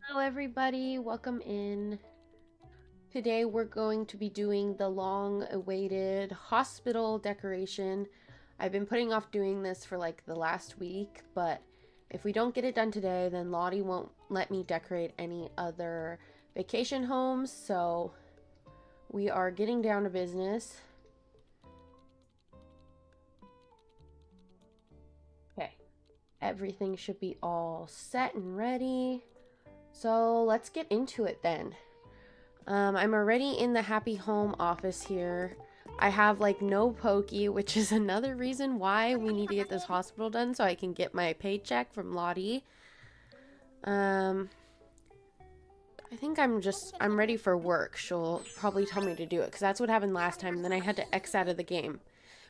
Hello everybody, welcome in. Today we're going to be doing the long-awaited hospital decoration. I've been putting off doing this for like the last week, but if we don't get it done today, then Lottie won't let me decorate any other vacation homes, so we are getting down to business. Okay, everything should be all set and ready. So let's get into it then. I'm already in the happy home office here. I have like no pokey, which is another reason why we need to get this hospital done so I can get my paycheck from Lottie. I think I'm ready for work. She'll probably tell me to do it because that's what happened last time. And then I had to X out of the game.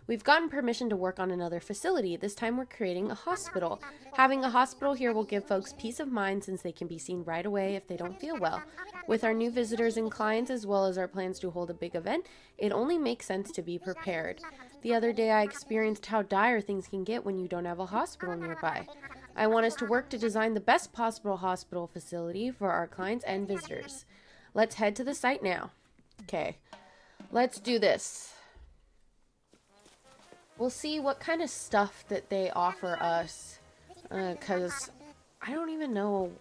We've gotten permission to work on another facility. This time we're creating a hospital. Having a hospital here will give folks peace of mind since they can be seen right away if they don't feel well. With our new visitors and clients, as well as our plans to hold a big event, it only makes sense to be prepared. The other day I experienced how dire things can get when you don't have a hospital nearby. I want us to work to design the best possible hospital facility for our clients and visitors. Let's head to the site now. Okay, let's do this. We'll see what kind of stuff that they offer us, because I don't even know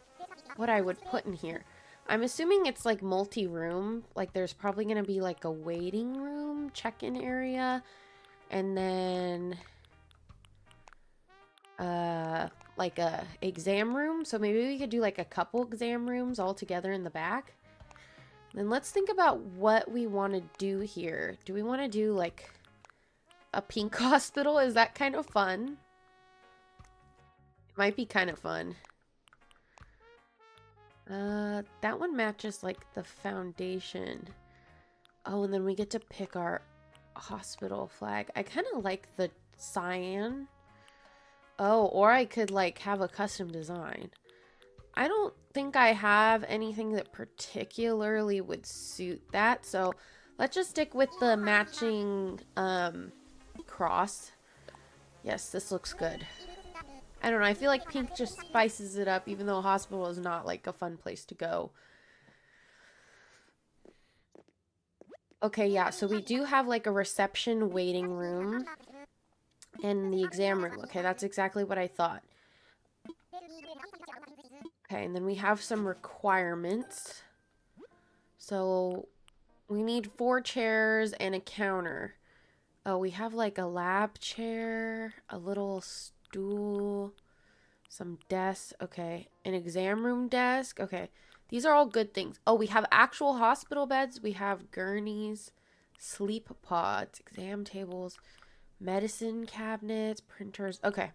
what I would put in here. I'm assuming it's like multi-room, like there's probably going to be like a waiting room, check-in area, and then like a exam room. So maybe we could do like a couple exam rooms all together in the back. Then let's think about what we want to do here. Do we want to do like a pink hospital? Is that kind of fun? It might be kind of fun. That one matches like the foundation. Oh, and then we get to pick our hospital flag. I kind of like the cyan. Oh, or I could like have a custom design. I don't think I have anything that particularly would suit that, so let's just stick with the matching cross. Yes, this looks good. I don't know, I feel like pink just spices it up, even though a hospital is not like a fun place to go. Okay, yeah, so we do have like a reception waiting room and the exam room. Okay, that's exactly what I thought. Okay, and then we have some requirements. So we need 4 chairs and a counter. Oh, we have like a lab chair, a little stool, some desks. Okay, an exam room desk. Okay, these are all good things. Oh, we have actual hospital beds. We have gurneys, sleep pods, exam tables, medicine cabinets, printers. Okay.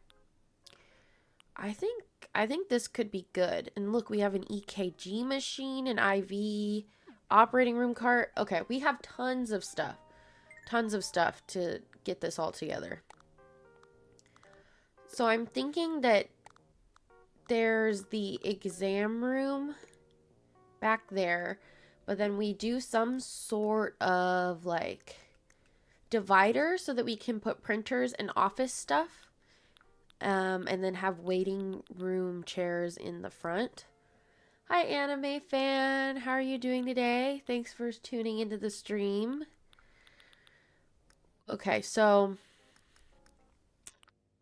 I think this could be good. And look, we have an EKG machine, an IV, operating room cart. Okay, we have tons of stuff. Tons of stuff to get this all together. So I'm thinking that there's the exam room back there, but then we do some sort of like divider so that we can put printers and office stuff. And then have waiting room chairs in the front. Hi, anime fan. How are you doing today? Thanks for tuning into the stream. Okay, so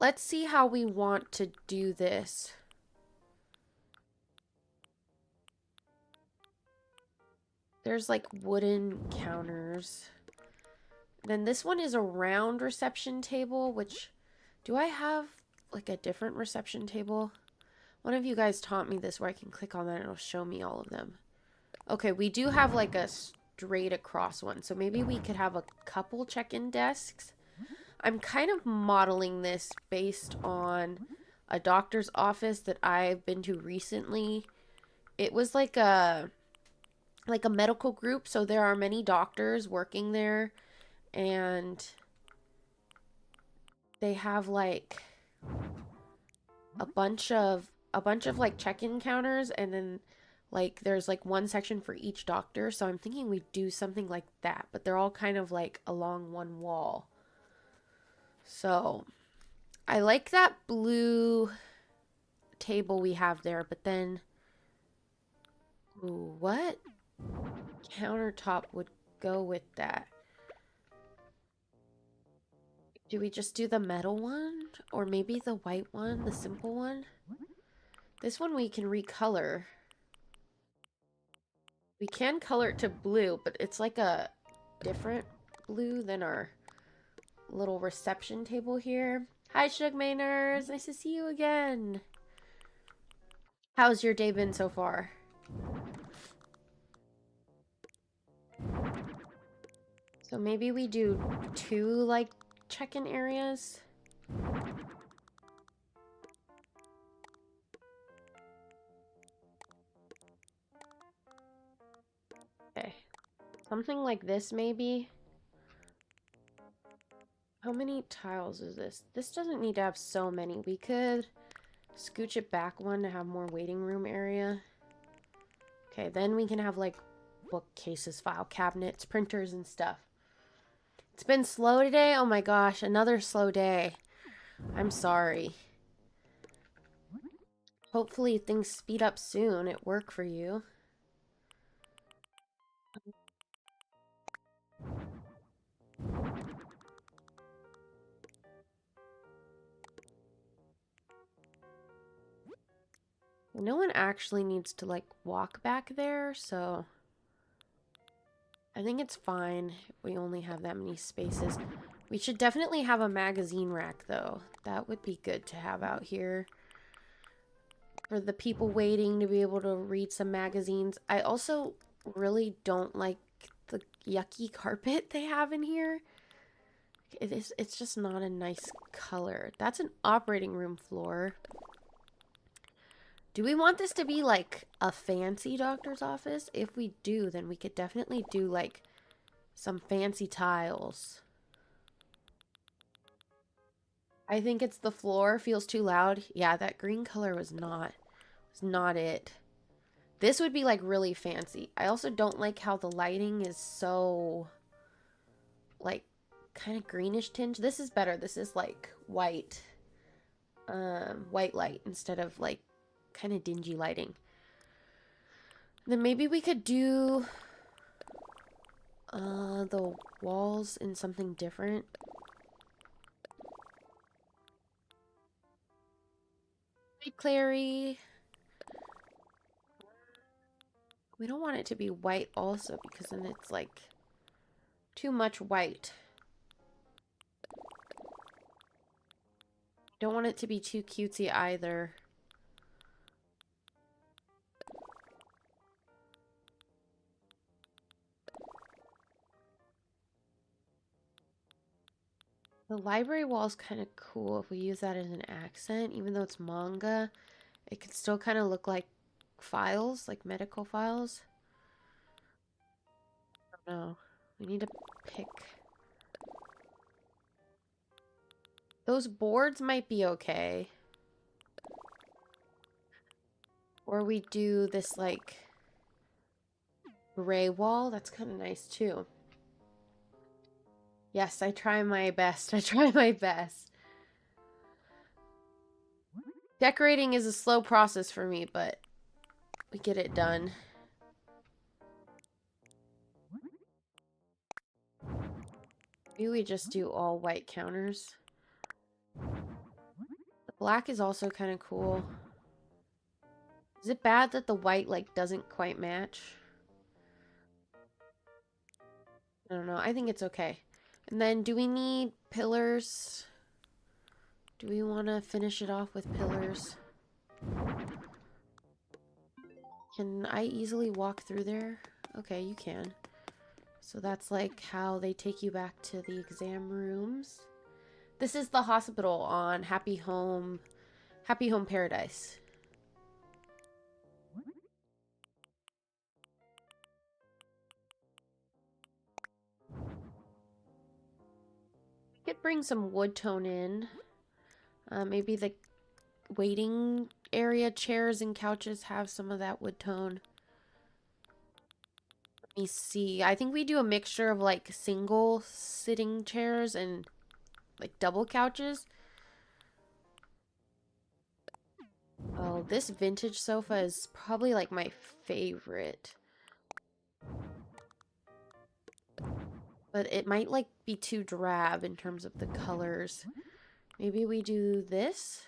let's see how we want to do this. There's like wooden counters. Then this one is a round reception table, which do I have like a different reception table? One of you guys taught me this where I can click on that and it'll show me all of them. Okay, we do have like a straight across one. So maybe we could have a couple check-in desks. I'm kind of modeling this based on a doctor's office that I've been to recently. It was like a medical group, so there are many doctors working there, and they have like a bunch of like check-in counters, and then like there's like one section for each doctor. So I'm thinking we do something like that, but they're all kind of like along one wall. So I like that blue table we have there, but then Ooh, what countertop would go with that? Do we just do the metal one? Or maybe the white one, the simple one? This one we can recolor. We can color it to blue, but it's like a different blue than our little reception table here. Hi, Shugmaners. Nice to see you again. How's your day been so far? So maybe we do 2, like, check-in areas. Okay. Something like this, maybe. How many tiles is this? This doesn't need to have so many. We could scooch it back one to have more waiting room area. Okay, then we can have, like, bookcases, file cabinets, printers, and stuff. It's been slow today. Oh my gosh, another slow day. I'm sorry. Hopefully things speed up soon at work for you. No one actually needs to, like, walk back there, so I think it's fine if we only have that many spaces. We should definitely have a magazine rack, though. That would be good to have out here for the people waiting to be able to read some magazines. I also really don't like the yucky carpet they have in here. It's just not a nice color. That's an operating room floor. Do we want this to be like a fancy doctor's office? If we do, then we could definitely do like some fancy tiles. I think it's the floor. Feels too loud. Yeah, that green color was not it. This would be like really fancy. I also don't like how the lighting is so like kind of greenish tinge. This is better. This is like white light instead of like kind of dingy lighting. Then maybe we could do the walls in something different. Hey, Clary. We don't want it to be white also because then it's like too much white. Don't want it to be too cutesy either. The library wall is kind of cool if we use that as an accent. Even though it's manga, it could still kind of look like files, like medical files. I don't know. We need to pick. Those boards might be okay. Or we do this like gray wall. That's kind of nice too. Yes, I try my best. I try my best. Decorating is a slow process for me, but we get it done. Maybe we just do all white counters. The black is also kind of cool. Is it bad that the white like doesn't quite match? I don't know. I think it's okay. And then do we need pillars? Do we want to finish it off with pillars? Can I easily walk through there? Okay, you can. So that's like how they take you back to the exam rooms. This is the hospital on Happy Home Paradise. We could bring some wood tone in. Maybe the waiting area chairs and couches have some of that wood tone. Let me see. I think we do a mixture of like single sitting chairs and like double couches. Oh, this vintage sofa is probably like my favorite. But it might like be too drab in terms of the colors. Maybe we do this?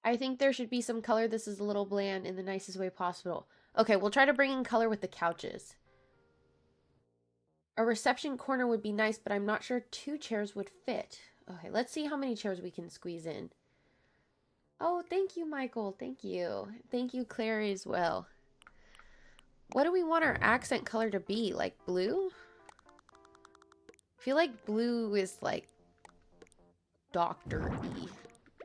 I think there should be some color. This is a little bland in the nicest way possible. Okay, we'll try to bring in color with the couches. A reception corner would be nice, but I'm not sure 2 chairs would fit. Okay, let's see how many chairs we can squeeze in. Oh, thank you, Michael. Thank you. Thank you, Clary, as well. What do we want our accent color to be? Like blue? I feel like blue is like doctor-y.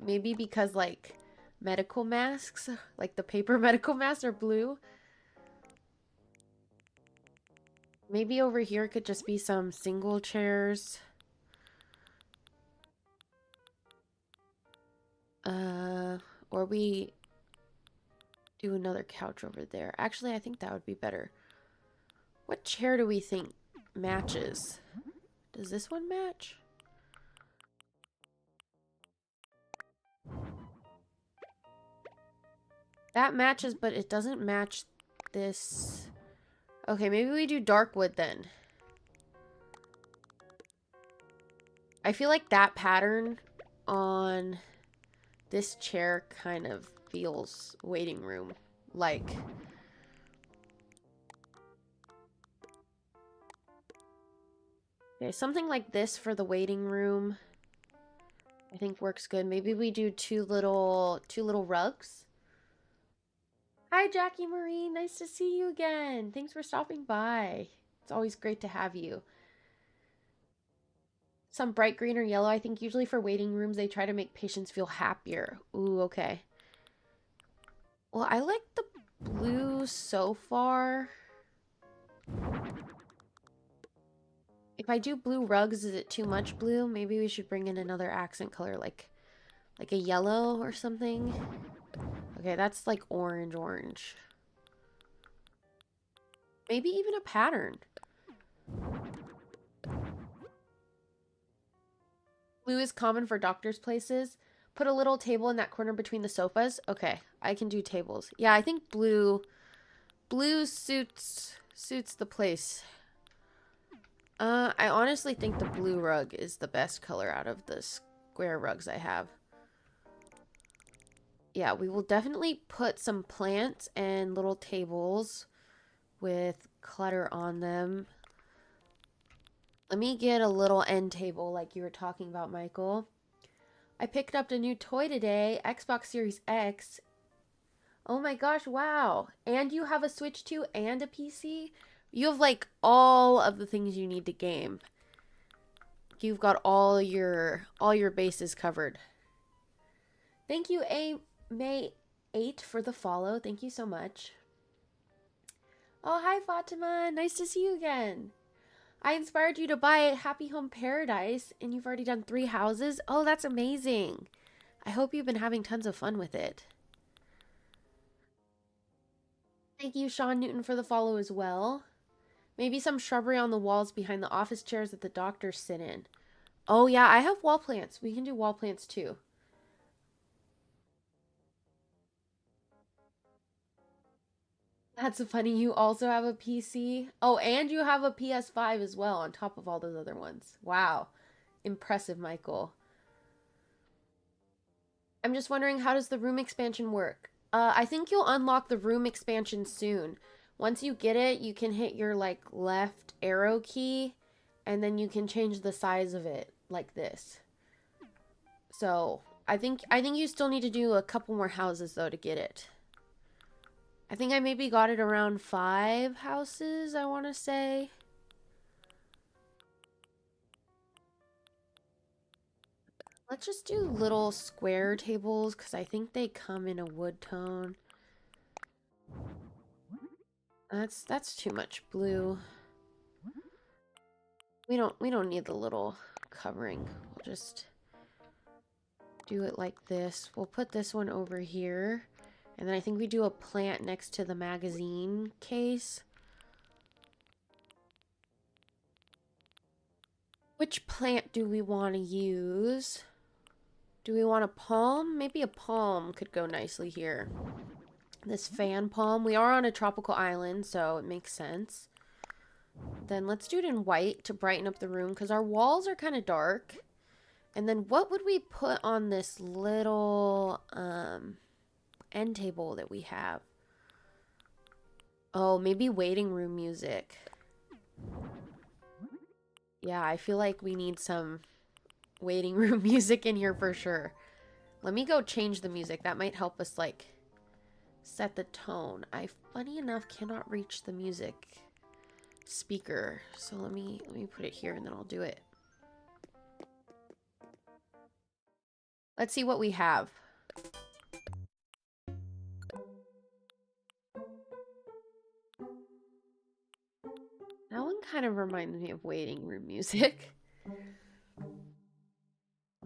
Maybe because like medical masks, like the paper medical masks are blue. Maybe over here could just be some single chairs. Or we do another couch over there. Actually, I think that would be better. What chair do we think matches? Does this one match? That matches, but it doesn't match this. Okay, maybe we do dark wood then. I feel like that pattern on this chair kind of feels waiting room like. Okay, something like this for the waiting room I think works good. Maybe we do two little rugs. Hi, Jackie Marie. Nice to see you again. Thanks for stopping by. It's always great to have you. Some bright green or yellow. I think usually for waiting rooms, they try to make patients feel happier. Ooh, okay. Well, I like the blue so far. If I do blue rugs, is it too much blue? Maybe we should bring in another accent color, like a yellow or something. Okay, that's like orange. Maybe even a pattern. Blue is common for doctors' places. Put a little table in that corner between the sofas. Okay, I can do tables. Yeah, I think blue suits the place. I honestly think the blue rug is the best color out of the square rugs I have. Yeah, we will definitely put some plants and little tables with clutter on them. Let me get a little end table like you were talking about, Michael. I picked up a new toy today, Xbox Series X. Oh my gosh, wow. And you have a Switch too and a PC? You have like all of the things you need to game. You've got all your bases covered. Thank you, May 8 for the follow. Thank you so much. Oh, hi Fatima. Nice to see you again. I inspired you to buy Happy Home Paradise and you've already done 3 houses. Oh, that's amazing. I hope you've been having tons of fun with it. Thank you, Sean Newton, for the follow as well. Maybe some shrubbery on the walls behind the office chairs that the doctors sit in. Oh, yeah, I have wall plants. We can do wall plants too. That's funny. You also have a PC. Oh, and you have a PS5 as well on top of all those other ones. Wow. Impressive, Michael. I'm just wondering, how does the room expansion work? I think you'll unlock the room expansion soon. Once you get it, you can hit your like left arrow key and then you can change the size of it like this. So, I think you still need to do a couple more houses though to get it. I think I maybe got it around 5 houses, I want to say. Let's just do little square tables because I think they come in a wood tone. That's too much blue. We don't need the little covering. We'll just do it like this. We'll put this one over here. And then I think we do a plant next to the magazine case. Which plant do we want to use? Do we want a palm? Maybe a palm could go nicely here. This fan palm. We are on a tropical island, so it makes sense. Then let's do it in white to brighten up the room because our walls are kind of dark. And then what would we put on this little end table that we have? Oh, maybe waiting room music. Yeah, I feel like we need some waiting room music in here for sure. Let me go change the music. That might help us like set the tone. I, funny enough, cannot reach the music speaker. So let me put it here and then I'll do it. Let's see what we have. That one kind of reminds me of waiting room music.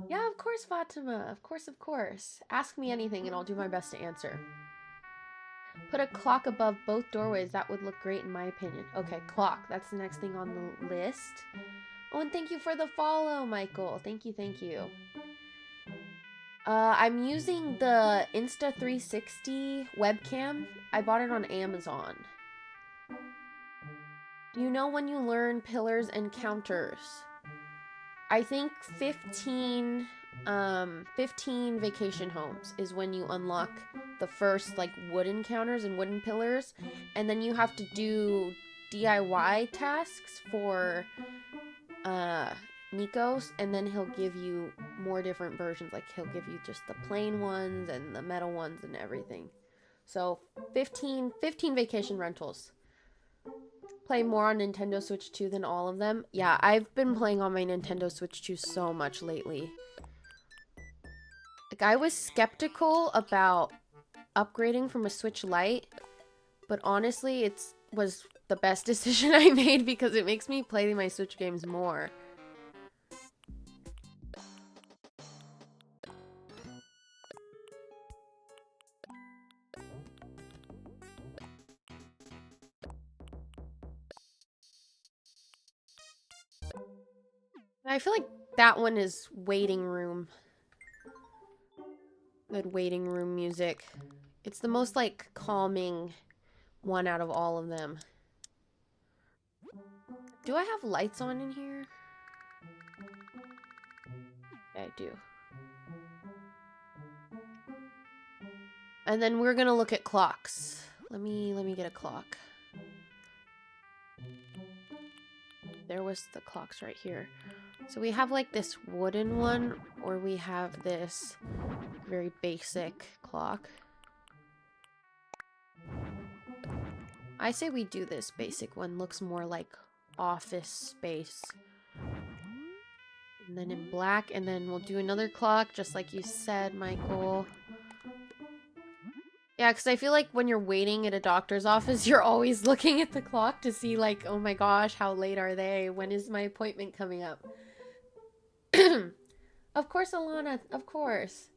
Yeah, of course, Fatima. Of course, of course. Ask me anything and I'll do my best to answer. Put a clock above both doorways. That would look great in my opinion. Okay, clock. That's the next thing on the list. Oh, and thank you for the follow, Michael. Thank you, thank you. I'm using the Insta360 webcam. I bought it on Amazon. Do you know when you learn pillars and counters? I think 15 vacation homes is when you unlock the first like wooden counters and wooden pillars, and then you have to do DIY tasks for Nikos, and then he'll give you more different versions. Like he'll give you just the plain ones and the metal ones and everything. So 15 vacation rentals. Play more on Nintendo Switch 2 than all of them. Yeah, I've been playing on my Nintendo Switch 2 so much lately. Like, I was skeptical about upgrading from a Switch Lite, but honestly, it was the best decision I made because it makes me play my Switch games more. I feel like that one is waiting room. Good waiting room music. It's the most, like, calming one out of all of them. Do I have lights on in here? Yeah, I do. And then we're gonna look at clocks. Let me get a clock. There was the clocks right here. So we have like this wooden one, or we have this very basic clock. I say we do this basic one. Looks more like office space. And then in black, and then we'll do another clock, just like you said, Michael. Yeah, because I feel like when you're waiting at a doctor's office, you're always looking at the clock to see, like, oh my gosh, how late are they? When is my appointment coming up? Of course, Alana, of course.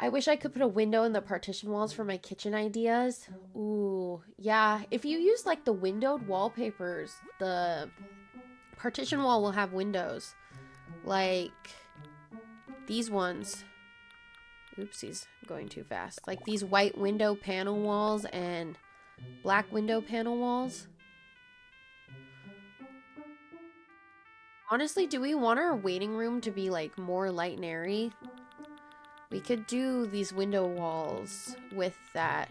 I wish I could put a window in the partition walls for my kitchen ideas. Ooh, yeah. If you use, like, the windowed wallpapers, the partition wall will have windows. Like, these ones. Oopsies, I'm going too fast. Like these white window panel walls and black window panel walls. Honestly, do we want our waiting room to be like more light and airy? We could do these window walls with that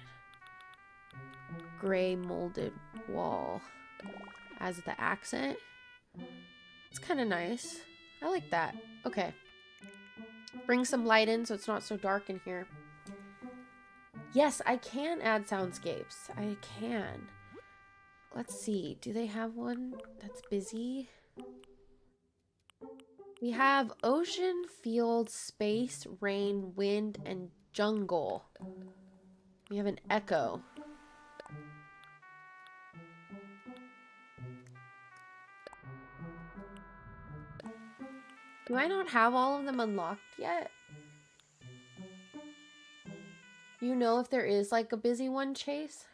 gray molded wall as the accent. It's kind of nice. I like that. Okay. Bring some light in so it's not so dark in here. Yes, I can add soundscapes. I can. Let's see. Do they have one that's busy? We have ocean, field, space, rain, wind, and jungle. We have an echo. Do I not have all of them unlocked yet? You know if there is like a busy one, Chase?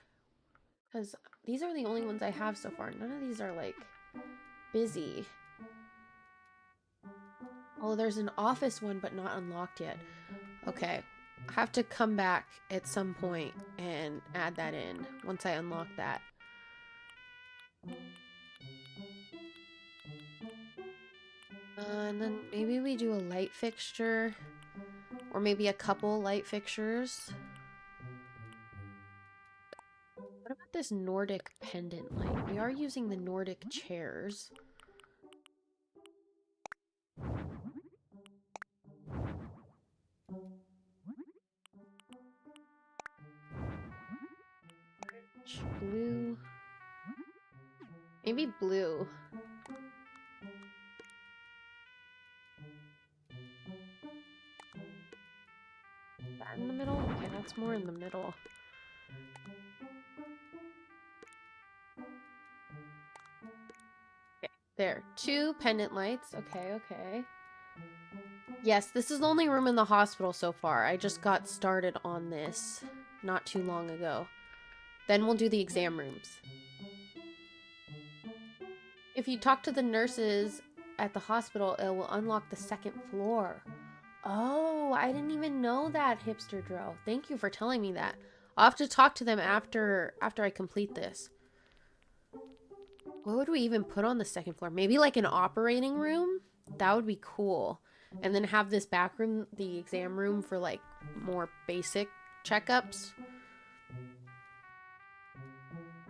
Because these are the only ones I have so far. None of these are like busy. Oh, there's an office one, but not unlocked yet. Okay. I have to come back at some point and add that in once I unlock that. And then maybe we do a light fixture. Or maybe a couple light fixtures. What about this Nordic pendant light? We are using the Nordic chairs. Orange, blue. Maybe blue. That in the middle? Okay, that's more in the middle. Okay, there. 2 pendant lights. Okay, okay. Yes, this is the only room in the hospital so far. I just got started on this not too long ago. Then we'll do the exam rooms. If you talk to the nurses at the hospital, it will unlock the 2nd floor. Oh, I didn't even know that, Hipster Dro. Thank you for telling me that. I'll have to talk to them after I complete this. What would we even put on the 2nd floor? Maybe like an operating room? That would be cool. And then have this back room, the exam room, for like more basic checkups.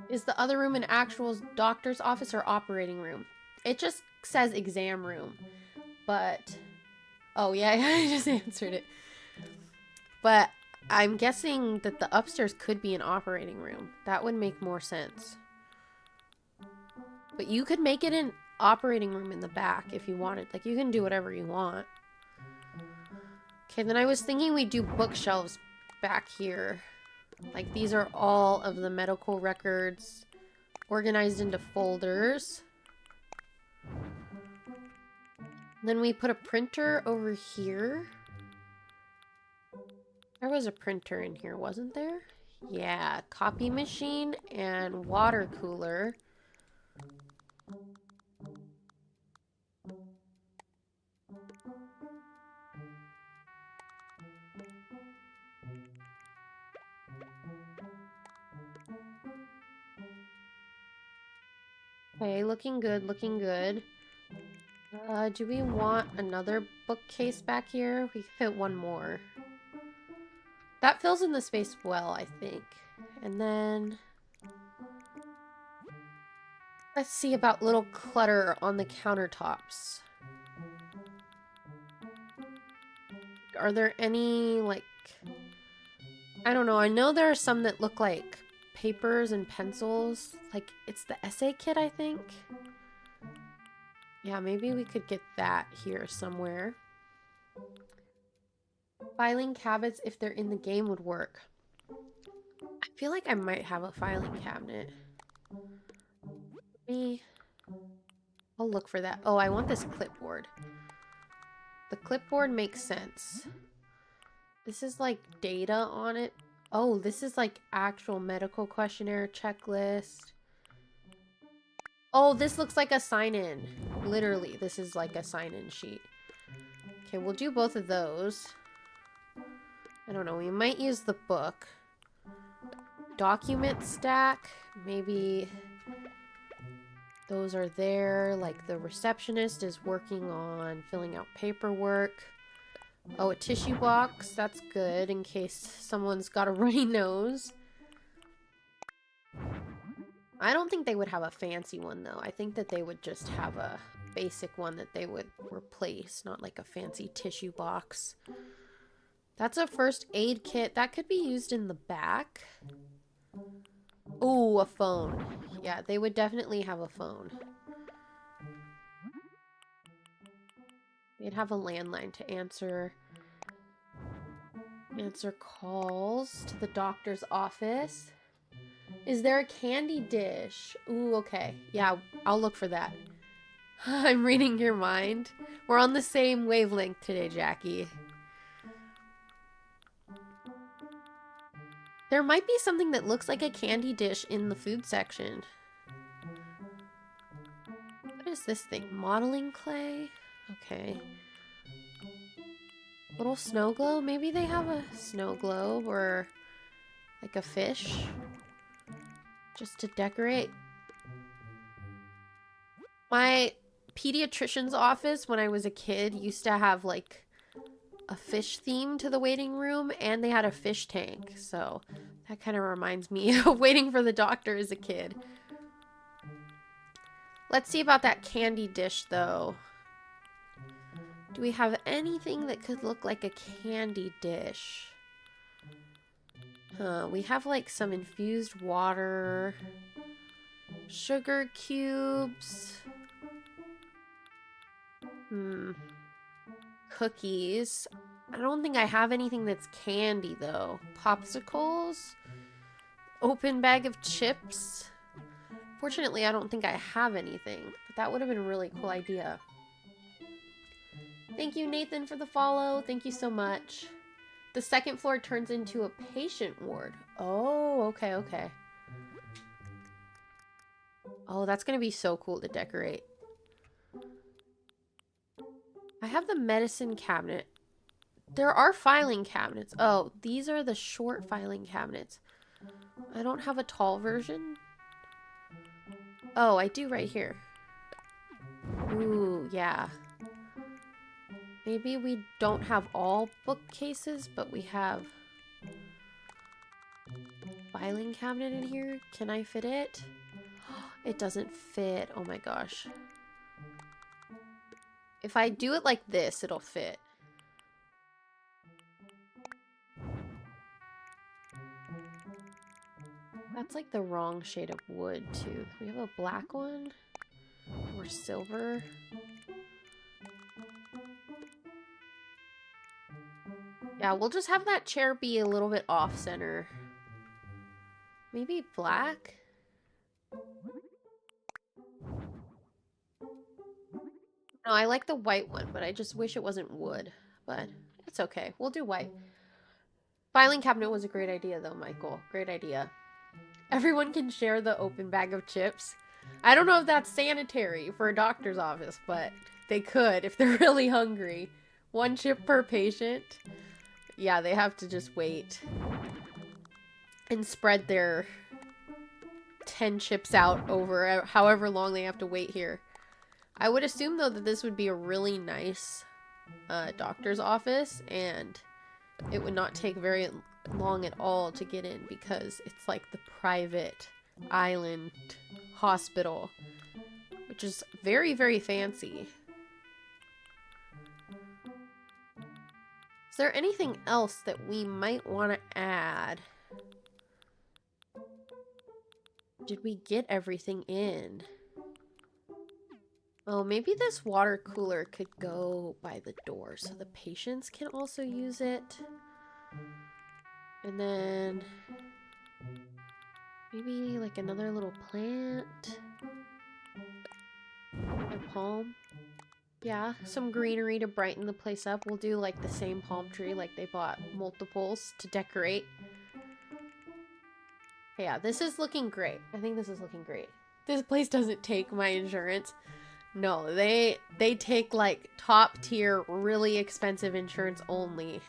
Is the other room an actual doctor's office or operating room? It just says exam room. But, oh yeah, I just answered it. But I'm guessing that the upstairs could be an operating room. That would make more sense. But you could make it an operating room in the back if you wanted. Like, you can do whatever you want. Okay, then I was thinking we'd do bookshelves back here. Like, these are all of the medical records organized into folders. Then we put a printer over here. There was a printer in here, wasn't there? Yeah, copy machine and water cooler. Okay, looking good, looking good. Do we want another bookcase back here? We can fit one more. That fills in the space well, I think. And then... let's see about little clutter on the countertops. Are there any, like... I don't know. I know there are some that look like papers and pencils. Like, it's the essay kit, I think. Yeah, maybe we could get that here somewhere. Filing cabinets, if they're in the game, would work. I feel like I might have a filing cabinet. I'll look for that. Oh, I want this clipboard. The clipboard makes sense. This is like data on it. Oh, this is like actual medical questionnaire checklist. Oh, this looks like a sign-in. Literally, this is like a sign-in sheet. Okay, we'll do both of those. I don't know, we might use the book. Document stack, maybe those are there. Like the receptionist is working on filling out paperwork. Oh, a tissue box, that's good in case someone's got a runny nose. I don't think they would have a fancy one though. I think that they would just have a basic one that they would replace, not like a fancy tissue box. That's a first aid kit. That could be used in the back. Ooh, a phone. Yeah, they would definitely have a phone. They'd have a landline to answer calls to the doctor's office. Is there a candy dish? Ooh, okay. Yeah, I'll look for that. I'm reading your mind. We're on the same wavelength today, Jackie. There might be something that looks like a candy dish in the food section. What is this thing? Modeling clay? Okay. Little snow globe? Maybe they have a snow globe or like a fish just to decorate. My pediatrician's office when I was a kid used to have like a fish theme to the waiting room, and they had a fish tank. So that kind of reminds me of waiting for the doctor as a kid. Let's see about that candy dish though. Do we have anything that could look like a candy dish? We have like some infused water, sugar cubes, cookies. I don't think I have anything that's candy though. Popsicles, open bag of chips. Fortunately, I don't think I have anything, but that would have been a really cool idea. Thank you, Nathan, for the follow. Thank you so much. The second floor turns into a patient ward. Oh, okay, okay. Oh, that's going to be so cool to decorate. I have the medicine cabinet. There are filing cabinets. Oh, these are the short filing cabinets. I don't have a tall version. Oh, I do right here. Ooh, yeah. Maybe we don't have all bookcases, but we have filing cabinet in here. Can I fit it? It doesn't fit. Oh my gosh. If I do it like this, it'll fit. That's like the wrong shade of wood too. We have a black one or silver. Yeah, we'll just have that chair be a little bit off center. Maybe black? No, I like the white one, but I just wish it wasn't wood. But it's okay. We'll do white. Filing cabinet was a great idea though, Michael. Great idea. Everyone can share the open bag of chips. I don't know if that's sanitary for a doctor's office, but they could if they're really hungry. 1 chip per patient. Yeah, they have to just wait and spread their 10 chips out over however long they have to wait here. I would assume, though, that this would be a really nice doctor's office, and it would not take very long at all to get in because it's like the private island hospital, which is very, very fancy. Is there anything else that we might want to add? Did we get everything in? Oh, maybe this water cooler could go by the door so the patients can also use it. And then maybe like another little plant. A palm. Yeah, some greenery to brighten the place up. We'll do like the same palm tree, like they bought multiples to decorate. Yeah, this is looking great. I think this is looking great. This place doesn't take my insurance. No, they take like top tier, really expensive insurance only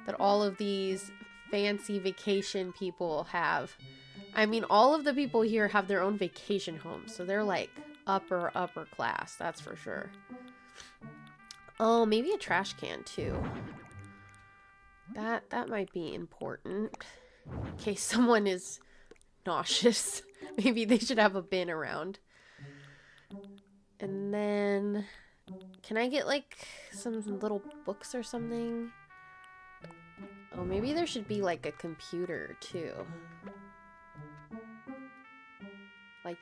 that all of these fancy vacation people have. I mean, all of the people here have their own vacation homes, so they're like upper class, that's for sure. Oh, maybe a trash can too. That might be important in case someone is nauseous. Maybe they should have a bin around. And then can I get like some little books or something? Oh, maybe there should be like a computer too. Like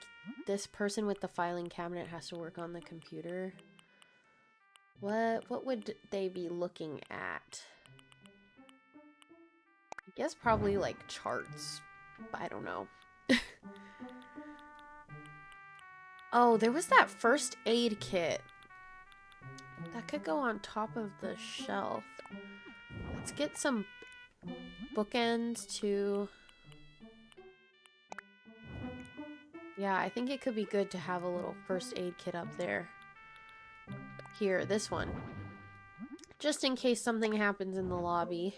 this person with the filing cabinet has to work on the computer. What would they be looking at? I guess probably like charts. I don't know. Oh, there was that first aid kit. That could go on top of the shelf. Let's get some bookends too. Yeah, I think it could be good to have a little first aid kit up there. Here, this one. Just in case something happens in the lobby.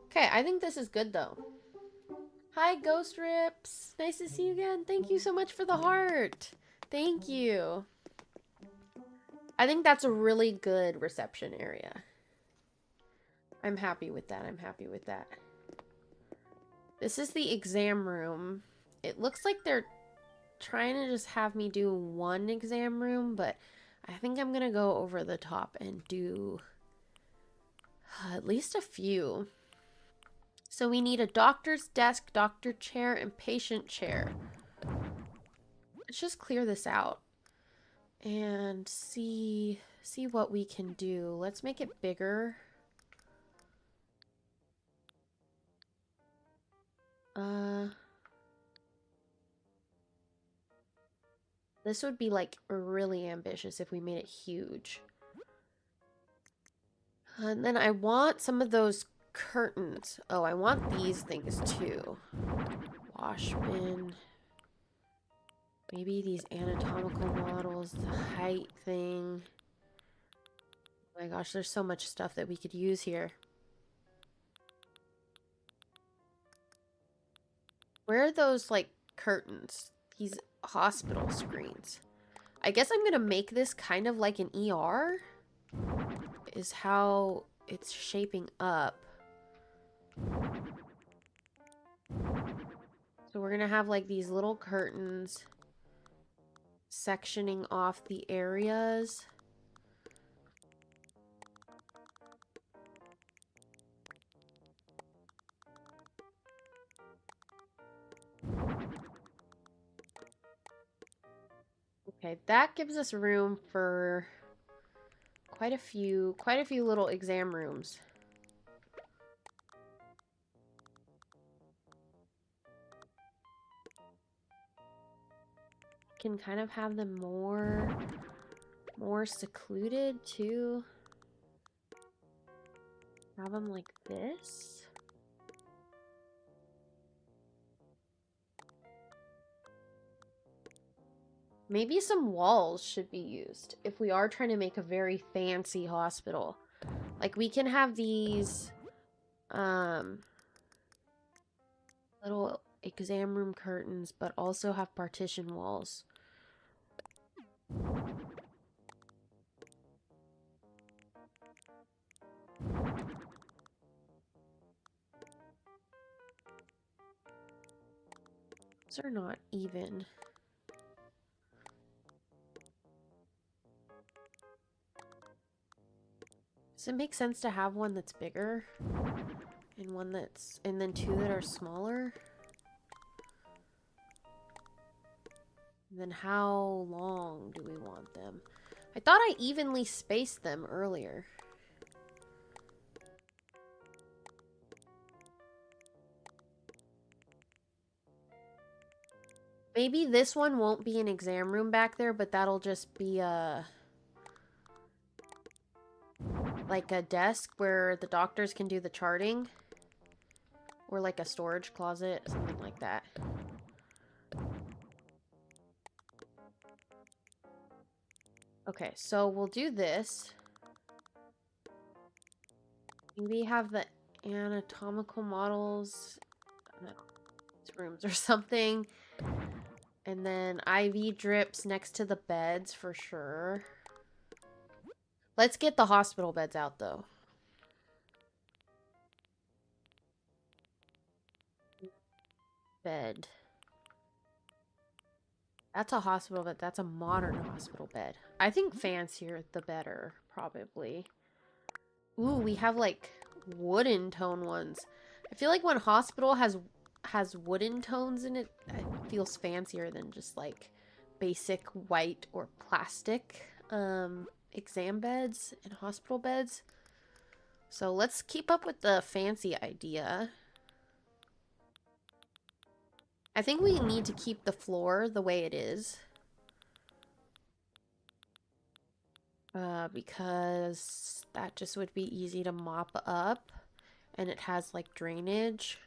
Okay, I think this is good though. Hi, Ghost Rips. Nice to see you again. Thank you so much for the heart. Thank you. I think that's a really good reception area. I'm happy with that. I'm happy with that. This is the exam room. It looks like they're trying to just have me do one exam room, but I think I'm gonna go over the top and do at least a few. So we need a doctor's desk, doctor chair, and patient chair. Let's just clear this out and see what we can do. Let's make it bigger. This would be like really ambitious if we made it huge. And then I want some of those curtains. Oh, I want these things too. Wash bin. Maybe these anatomical models, the height thing. Oh my gosh, there's so much stuff that we could use here. Where are those, like, curtains? These hospital screens. I guess I'm gonna make this kind of like an ER. Is how it's shaping up. So we're gonna have, like, these little curtains sectioning off the areas. Okay, that gives us room for quite a few little exam rooms. Can kind of have them more secluded too. Have them like this. Maybe some walls should be used if we are trying to make a very fancy hospital. Like, we can have these little exam room curtains, but also have partition walls. Those are not even. Does it make sense to have one that's bigger and one that's, and then two that are smaller? And then how long do we want them? I thought I evenly spaced them earlier. Maybe this one won't be an exam room back there, but that'll just be like a desk where the doctors can do the charting. Or like a storage closet, something like that. Okay, so we'll do this. Maybe have the anatomical models, rooms or something. And then IV drips next to the beds for sure. Let's get the hospital beds out though. Bed. That's a hospital bed. That's a modern hospital bed. I think fancier the better, probably. Ooh, we have like wooden tone ones. I feel like when hospital has wooden tones in it, it feels fancier than just like basic white or plastic exam beds and hospital beds. So let's keep up with the fancy idea. I think we need to keep the floor the way it is. Because that just would be easy to mop up. And it has like drainage.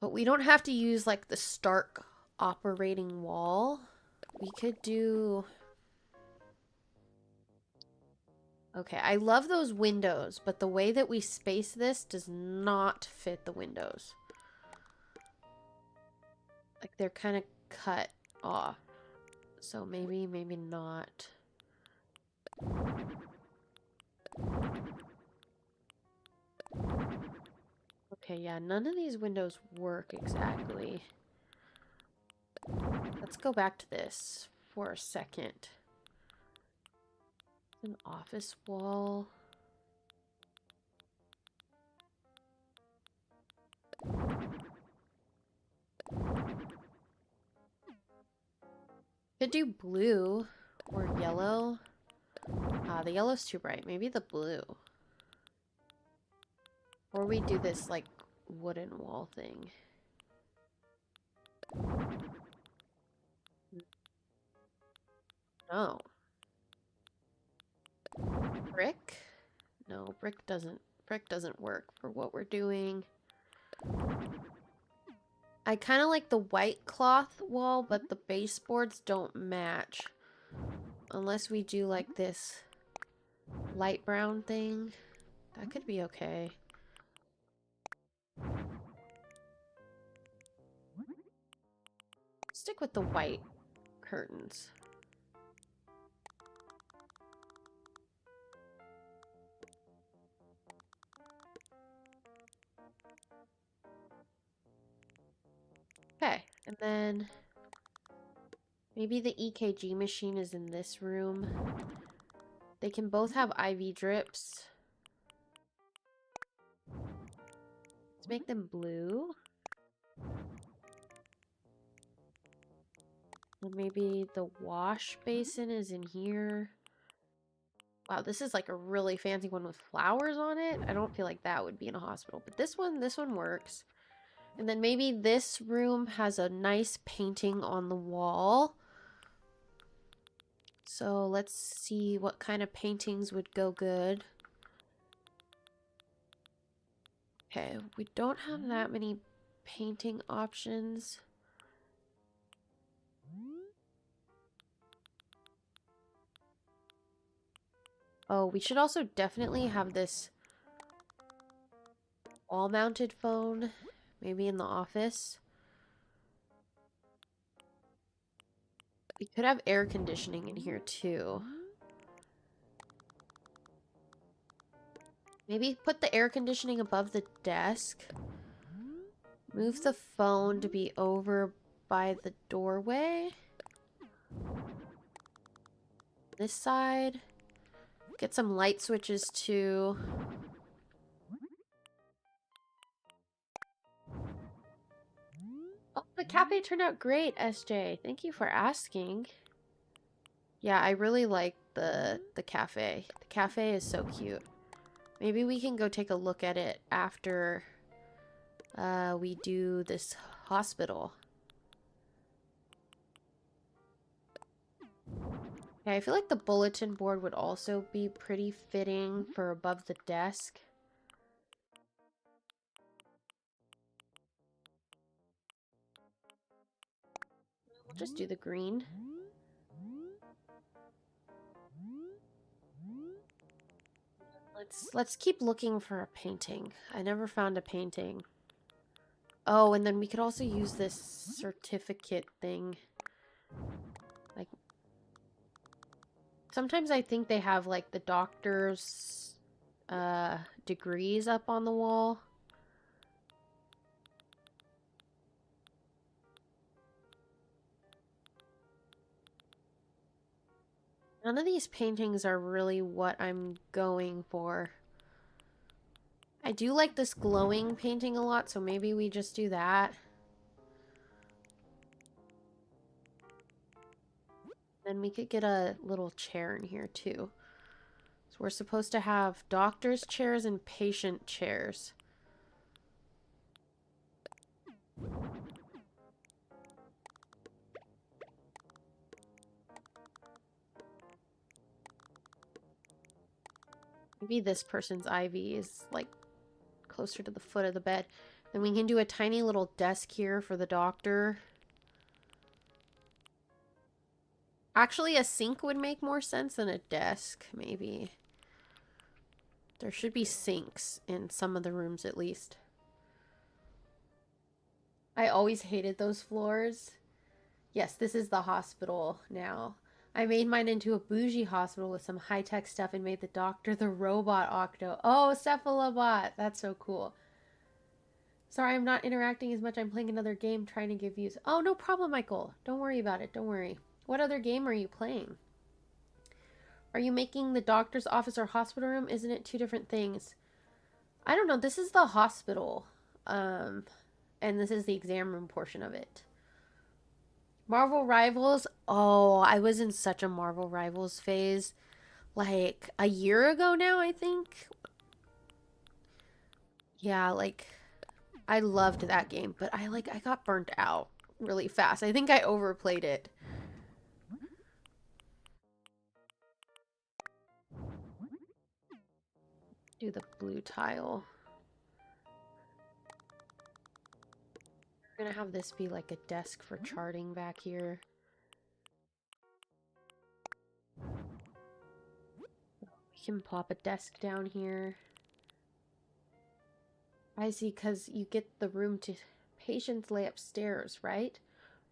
But we don't have to use like the stark operating wall. We could do... Okay, I love those windows, but the way that we space this does not fit the windows. Like, they're kind of cut off. So maybe, maybe not. Okay, yeah, none of these windows work exactly. Let's go back to this for a second. An office wall. Could do blue or yellow. Ah, the yellow's too bright. Maybe the blue. Or we do this, like, wooden wall thing. No. Brick? No, brick doesn't work for what we're doing. I kind of like the white cloth wall, but the baseboards don't match. Unless we do like this light brown thing. That could be okay. Stick with the white curtains. Okay, and then maybe the EKG machine is in this room. They can both have IV drips. Let's make them blue. And maybe the wash basin is in here. Wow, this is like a really fancy one with flowers on it. I don't feel like that would be in a hospital, but this one works. And then maybe this room has a nice painting on the wall. So let's see what kind of paintings would go good. Okay, we don't have that many painting options. Oh, we should also definitely have this wall-mounted phone, maybe in the office. We could have air conditioning in here too. Maybe put the air conditioning above the desk. Move the phone to be over by the doorway. This side. Get some light switches too. Oh, the cafe turned out great, SJ. Thank you for asking. Yeah, I really like the cafe. The cafe is so cute. Maybe we can go take a look at it after we do this hospital. Okay, I feel like the bulletin board would also be pretty fitting for above the desk. We'll just do the green. Let's keep looking for a painting. I never found a painting. Oh, and then we could also use this certificate thing. Like, sometimes I think they have like the doctor's degrees up on the wall. None of these paintings are really what I'm going for. I do like this glowing painting a lot, so maybe we just do that. Then we could get a little chair in here too. So we're supposed to have doctor's chairs and patient chairs. Maybe this person's IV is like closer to the foot of the bed. Then we can do a tiny little desk here for the doctor. Actually, a sink would make more sense than a desk, maybe. There should be sinks in some of the rooms at least. I always hated those floors. Yes, this is the hospital now. I made mine into a bougie hospital with some high-tech stuff and made the doctor the robot Octo. Oh, Cephalobot! That's so cool. Sorry, I'm not interacting as much. I'm playing another game trying to give views. Oh, no problem, Michael. Don't worry about it. Don't worry. What other game are you playing? Are you making the doctor's office or hospital room? Isn't it two different things? I don't know. This is the hospital. And this is the exam room portion of it. Marvel Rivals. Oh, I was in such a Marvel Rivals phase. Like a year ago now, I think. Yeah, like I loved that game, but I got burnt out really fast. I think I overplayed it. Do the blue tile. We're gonna have this be like a desk for charting back here. We can pop a desk down here. I see, because you get the room to patients lay upstairs, right?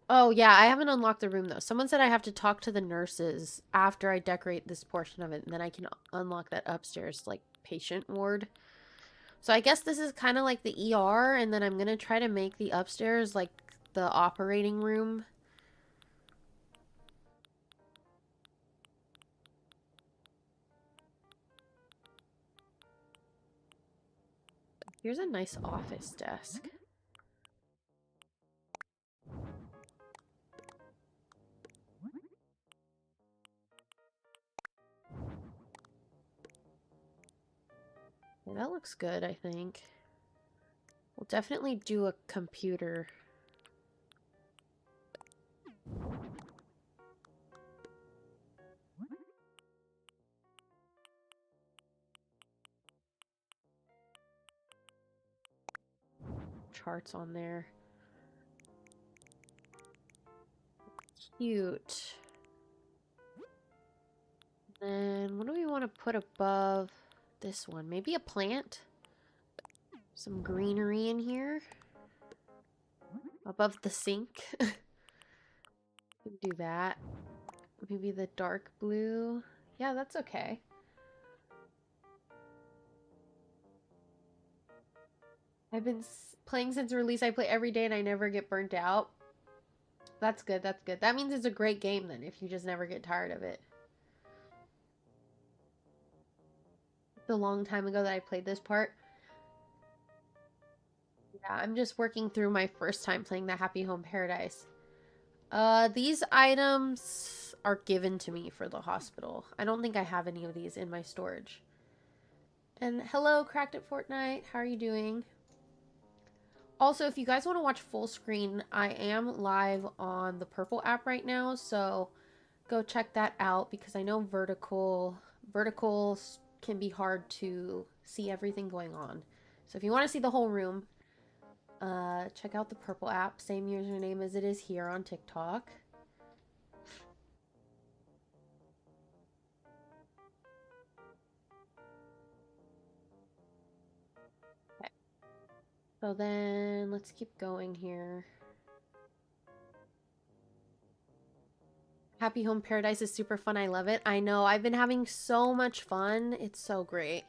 Oh, yeah, I haven't unlocked the room, though. Someone said I have to talk to the nurses after I decorate this portion of it, and then I can unlock that upstairs, like, patient ward. So I guess this is kind of like the ER, and then I'm going to try to make the upstairs, like, the operating room. Here's a nice office desk. Yeah, that looks good, I think. We'll definitely do a computer. Charts on there. Cute. Then what do we want to put above this one? Maybe a plant? Some greenery in here. Above the sink. Do that. Maybe the dark blue. Yeah, that's okay. I've been playing since release. I play every day and I never get burnt out. That's good. That's good. That means it's a great game then if you just never get tired of it. It's a long time ago that I played this part. Yeah, I'm just working through my first time playing the Happy Home Paradise. These items are given to me for the hospital. I don't think I have any of these in my storage. And hello, Cracked at Fortnite. How are you doing? Also, if you guys want to watch full screen, I am live on the Purple app right now, so go check that out because I know verticals can be hard to see everything going on. So if you want to see the whole room, check out the Purple app. Same username as it is here on TikTok. Okay. So then let's keep going here. Happy Home Paradise is super fun. I love it. I know. I've been having so much fun. It's so great.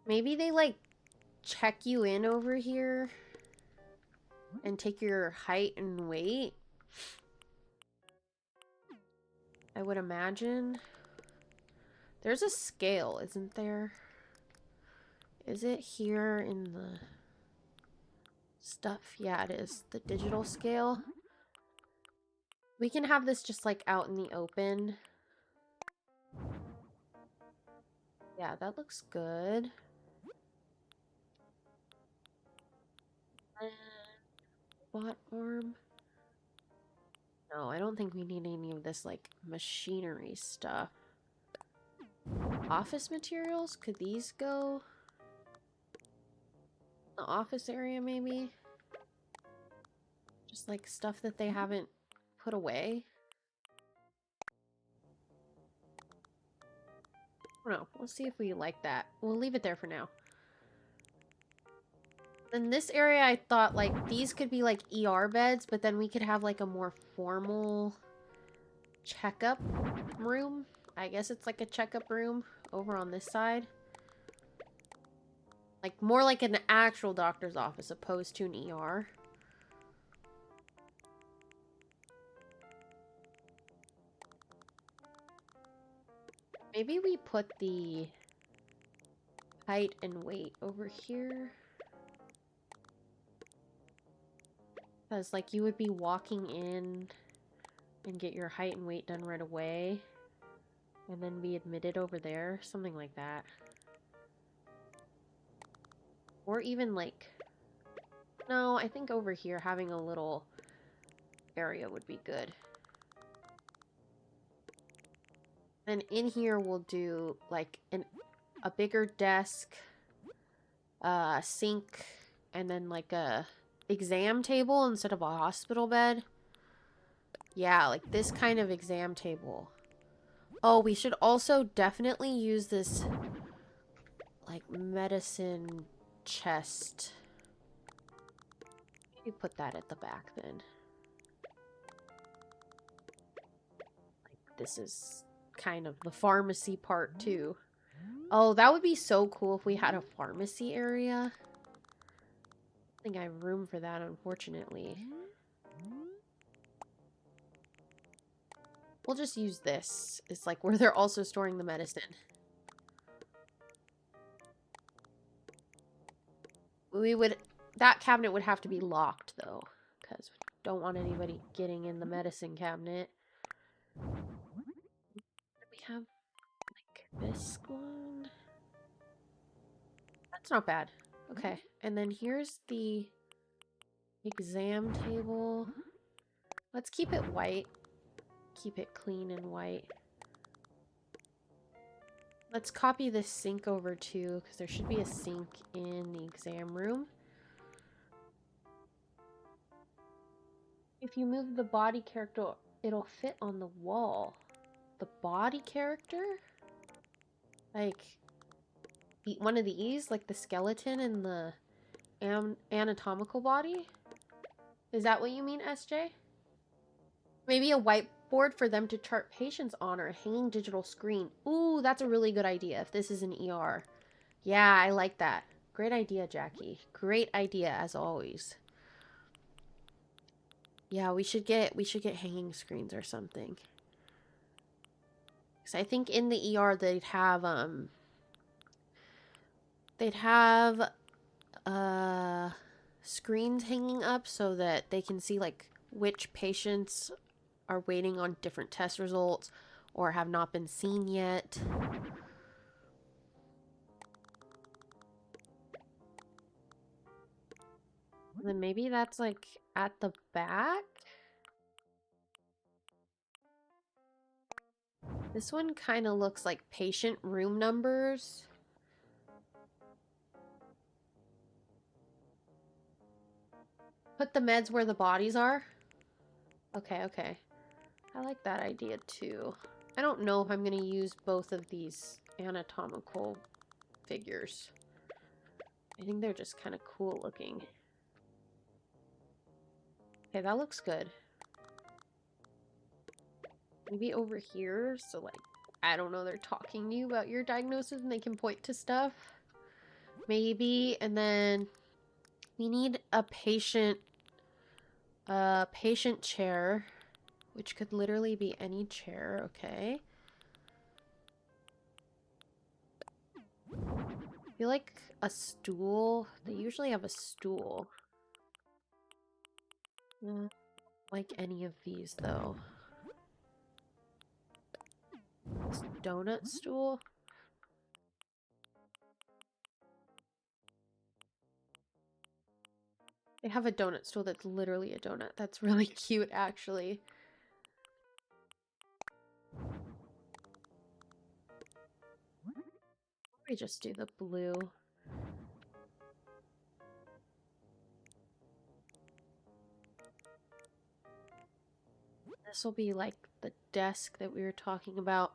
Maybe they like check you in over here and take your height and weight. I would imagine. There's a scale, isn't there? Is it here in the stuff? Yeah, it is. The digital scale. We can have this just like out in the open. Yeah, that looks good. Bot arm. No, I don't think we need any of this like machinery stuff. Office materials? Could these go? The office area maybe? Just like stuff that they haven't put away. don't know. We'll see if we like that. We'll leave it there for now. In this area, I thought, like, these could be, like, ER beds, but then we could have, like, a more formal checkup room. I guess it's like a checkup room over on this side. Like, more like an actual doctor's office opposed to an ER. Maybe we put the height and weight over here. Because, like, you would be walking in and get your height and weight done right away. And then be admitted over there. Something like that. Or even, like... No, I think over here having a little area would be good. And in here we'll do, like, a bigger desk, sink, and then, like, a exam table instead of a hospital bed. Yeah, like this kind of exam table. Oh, we should also definitely use this, like, medicine chest. Maybe put that at the back then. Like, this is kind of the pharmacy part too. Oh, that would be so cool if we had a pharmacy area. I think I have room for that, unfortunately. We'll just use this. It's like where they're also storing the medicine. That cabinet would have to be locked though, because we don't want anybody getting in the medicine cabinet. We have like this one. That's not bad. Okay, and then here's the exam table. Let's keep it white. Keep it clean and white. Let's copy this sink over too, because there should be a sink in the exam room. If you move the body character, it'll fit on the wall. The body character? Like, one of these? Like the skeleton and the anatomical body? Is that what you mean, SJ? Maybe a whiteboard for them to chart patients on, or a hanging digital screen. Ooh, that's a really good idea if this is an ER. Yeah, I like that. Great idea, Jackie. Great idea, as always. Yeah, we should get hanging screens or something. Cause I think in the ER they'd have screens hanging up so that they can see like which patients are waiting on different test results or have not been seen yet. And then maybe that's like at the back. This one kind of looks like patient room numbers. Put the meds where the bodies are. Okay, okay. I like that idea too. I don't know if I'm going to use both of these anatomical figures. I think they're just kind of cool looking. Okay, that looks good. Maybe over here, so like, I don't know, they're talking to you about your diagnosis and they can point to stuff. Maybe, and then we need a patient chair, which could literally be any chair, okay. I feel like a stool, they usually have a stool. Like any of these though. This donut stool. They have a donut stool that's literally a donut. That's really cute, actually. We just do the blue. This will be like the desk that we were talking about.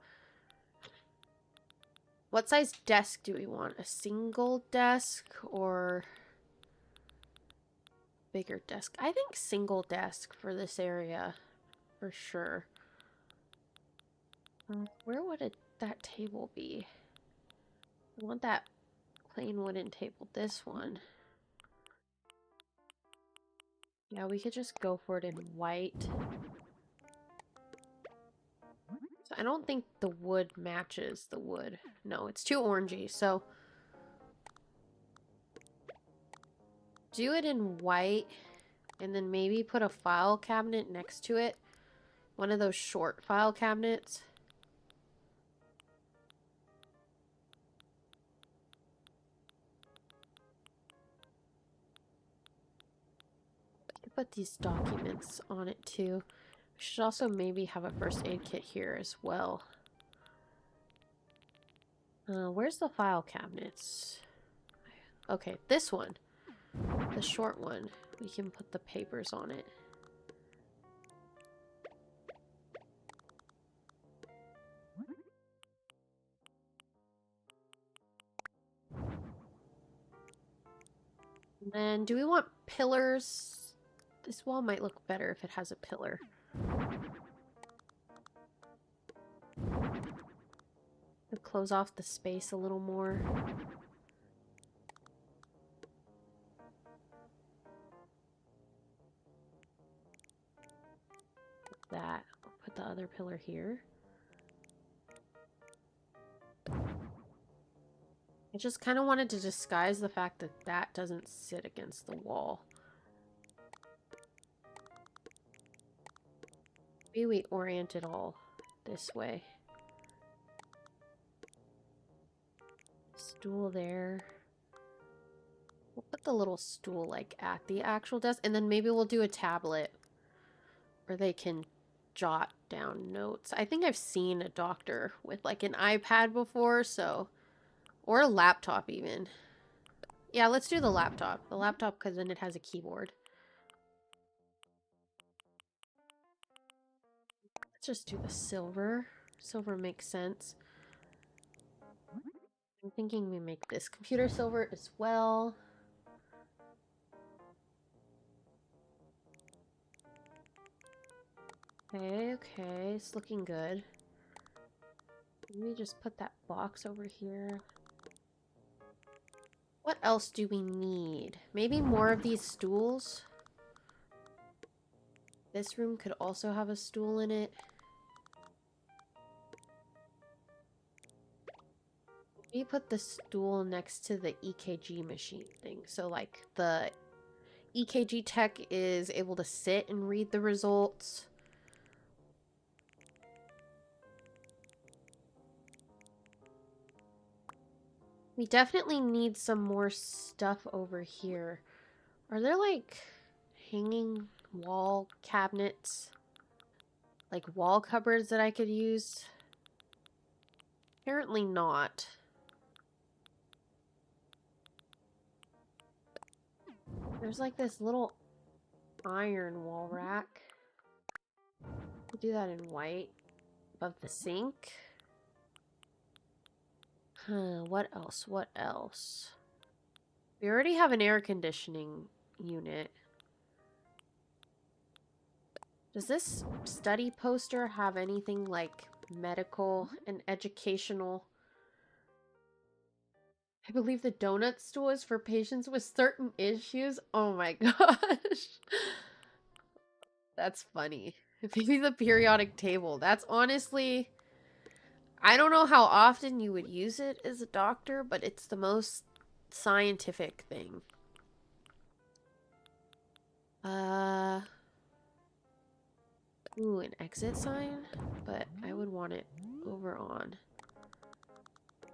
What size desk do we want? A single desk or bigger desk? I think single desk for this area, for sure. Where would that table be? I want that plain wooden table. This one. Yeah, we could just go for it in white. So I don't think the wood matches the wood. No, it's too orangey, so do it in white and then maybe put a file cabinet next to it. One of those short file cabinets. Put these documents on it too. We should also maybe have a first aid kit here as well. Where's the file cabinets? Okay, this one. The short one. We can put the papers on it. And then, do we want pillars? This wall might look better if it has a pillar. To close off the space a little more. Like that. I'll put the other pillar here. I just kind of wanted to disguise the fact that that doesn't sit against the wall. Maybe we orient it all this way. Stool there. We'll put the little stool like at the actual desk, and then maybe we'll do a tablet where they can jot down notes. I think I've seen a doctor with like an iPad before, so, or a laptop even. Yeah, let's do the laptop. The laptop, because then it has a keyboard. Let's just do the silver. Silver makes sense. I'm thinking we make this computer silver as well. Okay, it's looking good. Let me just put that box over here. What else do we need? Maybe more of these stools? This room could also have a stool in it. Maybe put the stool next to the EKG machine thing. So like the EKG tech is able to sit and read the results. We definitely need some more stuff over here. Are there like hanging wall cabinets? Like wall cupboards that I could use? Apparently not. There's like this little iron wall rack. We'll do that in white. Above the sink. What else? What else? We already have an air conditioning unit. Does this study poster have anything like medical and educational? I believe the donut stool is for patients with certain issues. Oh my gosh. That's funny. Maybe the periodic table. That's honestly... I don't know how often you would use it as a doctor, but it's the most scientific thing. Ooh, an exit sign? But I would want it over on.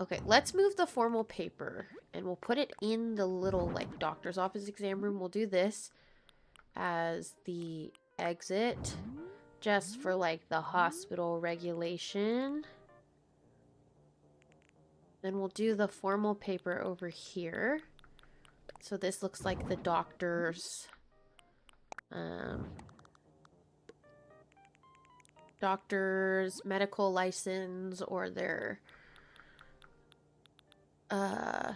Okay, let's move the formal paper and we'll put it in the little like doctor's office exam room. We'll do this as the exit just for like the hospital regulation. Then we'll do the formal paper over here. So this looks like the doctor's doctor's medical license or their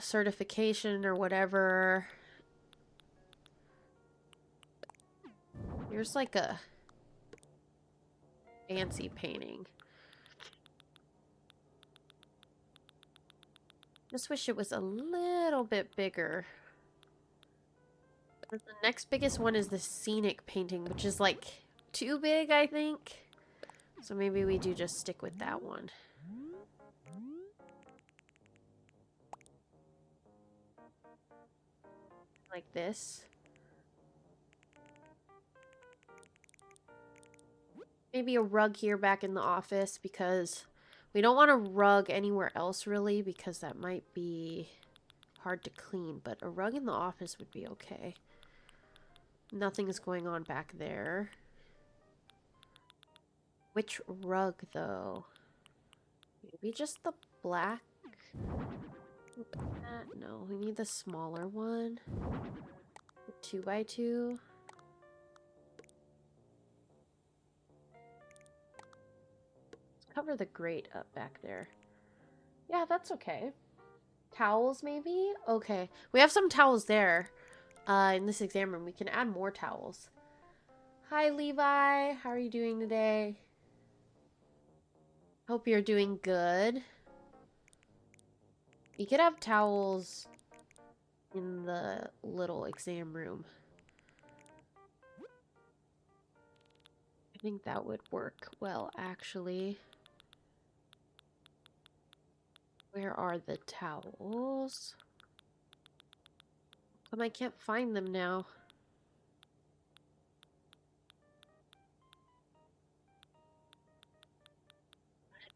certification or whatever. Here's like a fancy painting. Just wish it was a little bit bigger. The next biggest one is the scenic painting, which is like too big, I think. So maybe we do just stick with that one. Like this. Maybe a rug here back in the office because we don't want a rug anywhere else really because that might be hard to clean. But a rug in the office would be okay. Nothing is going on back there. Which rug though? Maybe just the black? No, we need the smaller one. The 2x2. Let's cover the grate up back there. Yeah, that's okay. Towels maybe? Okay. We have some towels there in this exam room. We can add more towels. Hi, Levi. How are you doing today? Hope you're doing good. You could have towels in the little exam room. I think that would work well, actually. Where are the towels? I can't find them now.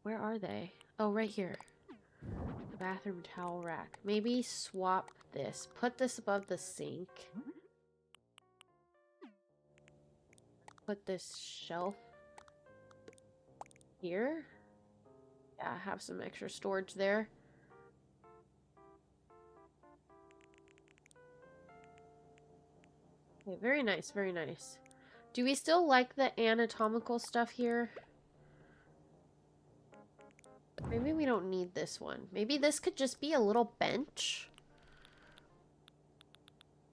Where are they? Oh, right here. The bathroom towel rack. Maybe swap this. Put this above the sink. Put this shelf here. Yeah, have some extra storage there. Okay, very nice, very nice. Do we still like the anatomical stuff here? Maybe we don't need this one. Maybe this could just be a little bench.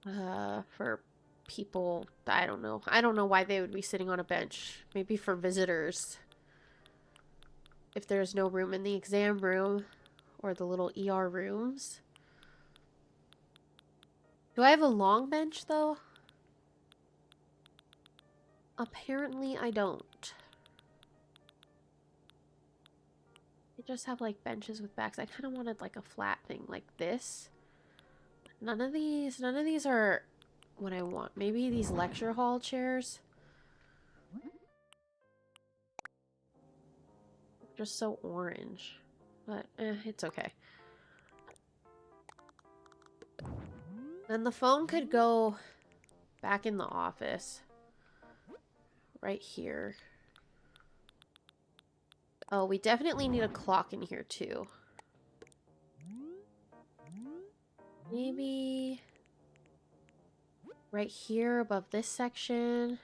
For people, I don't know. I don't know why they would be sitting on a bench. Maybe for visitors. If there's no room in the exam room or the little ER rooms. Do I have a long bench though? Apparently I don't. I just have like benches with backs. I kind of wanted like a flat thing like this. None of these are what I want. Maybe these lecture hall chairs. Just so orange. But it's okay. Then the phone could go back in the office. Right here. Oh, we definitely need a clock in here too. Maybe right here above this section.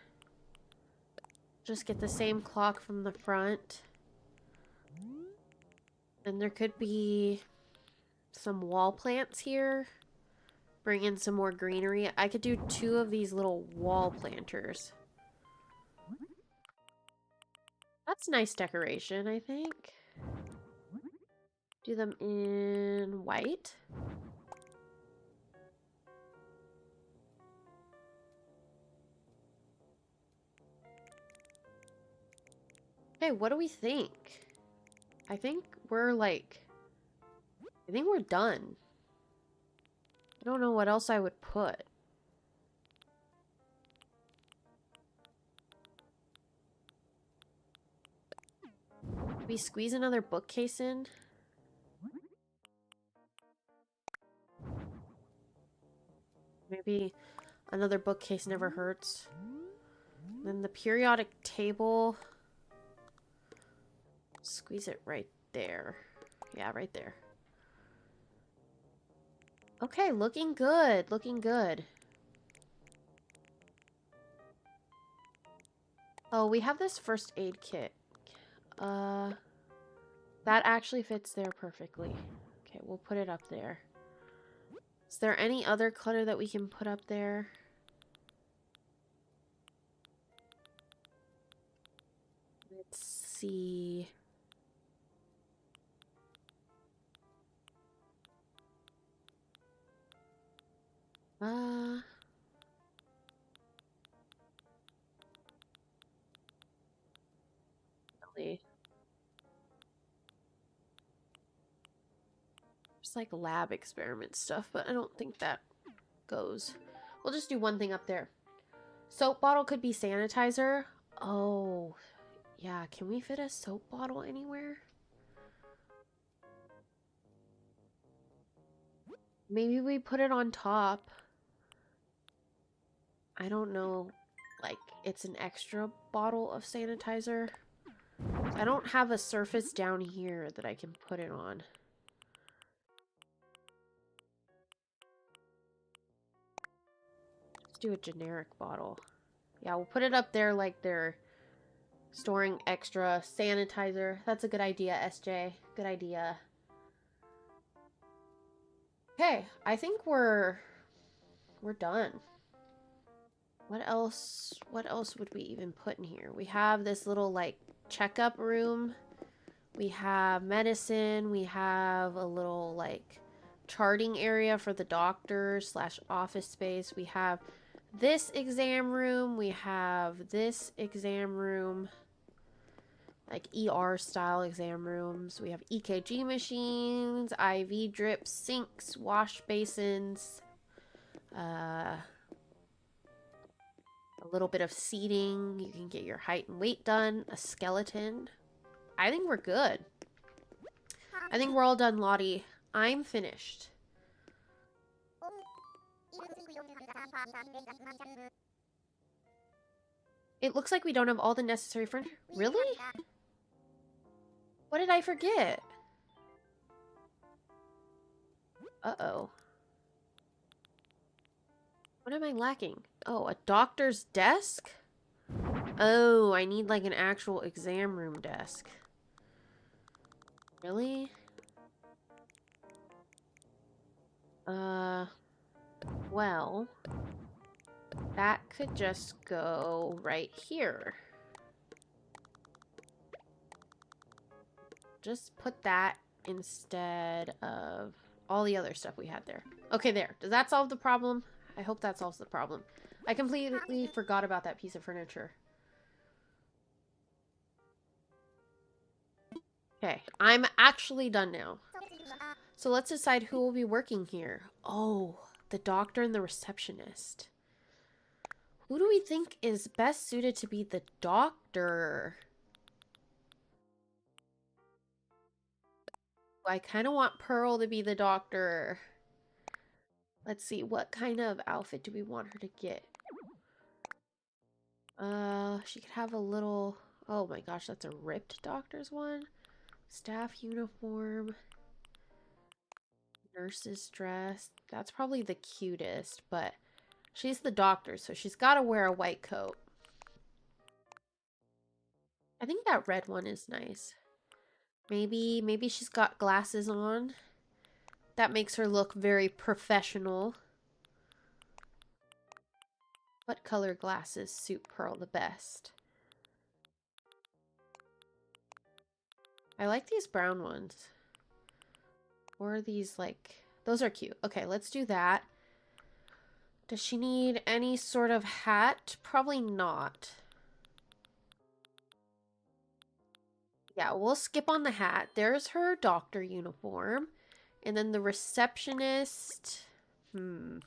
Just get the same clock from the front. And there could be some wall plants here. Bring in some more greenery. I could do 2 of these little wall planters. That's nice decoration, I think. Do them in white. Okay, what do we think? I think we're done. I don't know what else I would put. We squeeze another bookcase in. Maybe another bookcase never hurts. Then the periodic table. Squeeze it right there. Yeah, right there. Okay, looking good. Looking good. Oh, we have this first aid kit. That actually fits there perfectly. Okay, we'll put it up there. Is there any other clutter that we can put up there? Let's see. Really. It's like lab experiment stuff, but I don't think that goes. We'll just do one thing up there. Soap bottle could be sanitizer. Oh, yeah. Can we fit a soap bottle anywhere? Maybe we put it on top. I don't know. Like, it's an extra bottle of sanitizer. I don't have a surface down here that I can put it on. Let's do a generic bottle. Yeah, we'll put it up there like they're storing extra sanitizer. That's a good idea, SJ. Good idea. Okay, I think we're done. What else would we even put in here? We have this little like checkup room. We have medicine. We have a little like charting area for the doctor / office space. We have this exam room. We have this exam room. Like ER style exam rooms. We have EKG machines, IV drips, sinks, wash basins, a little bit of seating. You can get your height and weight done, a skeleton. I think we're good. I think we're all done, Lottie. I'm finished. It looks like we don't have all the necessary furniture. Really? What did I forget? Uh-oh. What am I lacking? Oh, a doctor's desk? Oh, I need like an actual exam room desk. Really? Well, that could just go right here. Just put that instead of all the other stuff we had there. Okay, there. Does that solve the problem? I hope that solves the problem. I completely forgot about that piece of furniture. Okay, I'm actually done now. So let's decide who will be working here. Oh, the doctor and the receptionist. Who do we think is best suited to be the doctor? I kind of want Pearl to be the doctor. Let's see, what kind of outfit do we want her to get? She could have a little... Oh my gosh, that's a ripped doctor's one. Staff uniform. Nurse's dress. That's probably the cutest, but she's the doctor, so she's got to wear a white coat. I think that red one is nice. Maybe she's got glasses on. That makes her look very professional. What color glasses suit Pearl the best? I like these brown ones. Or these like... Those are cute. Okay, let's do that. Does she need any sort of hat? Probably not. Yeah, we'll skip on the hat. There's her doctor uniform. And then the receptionist... Who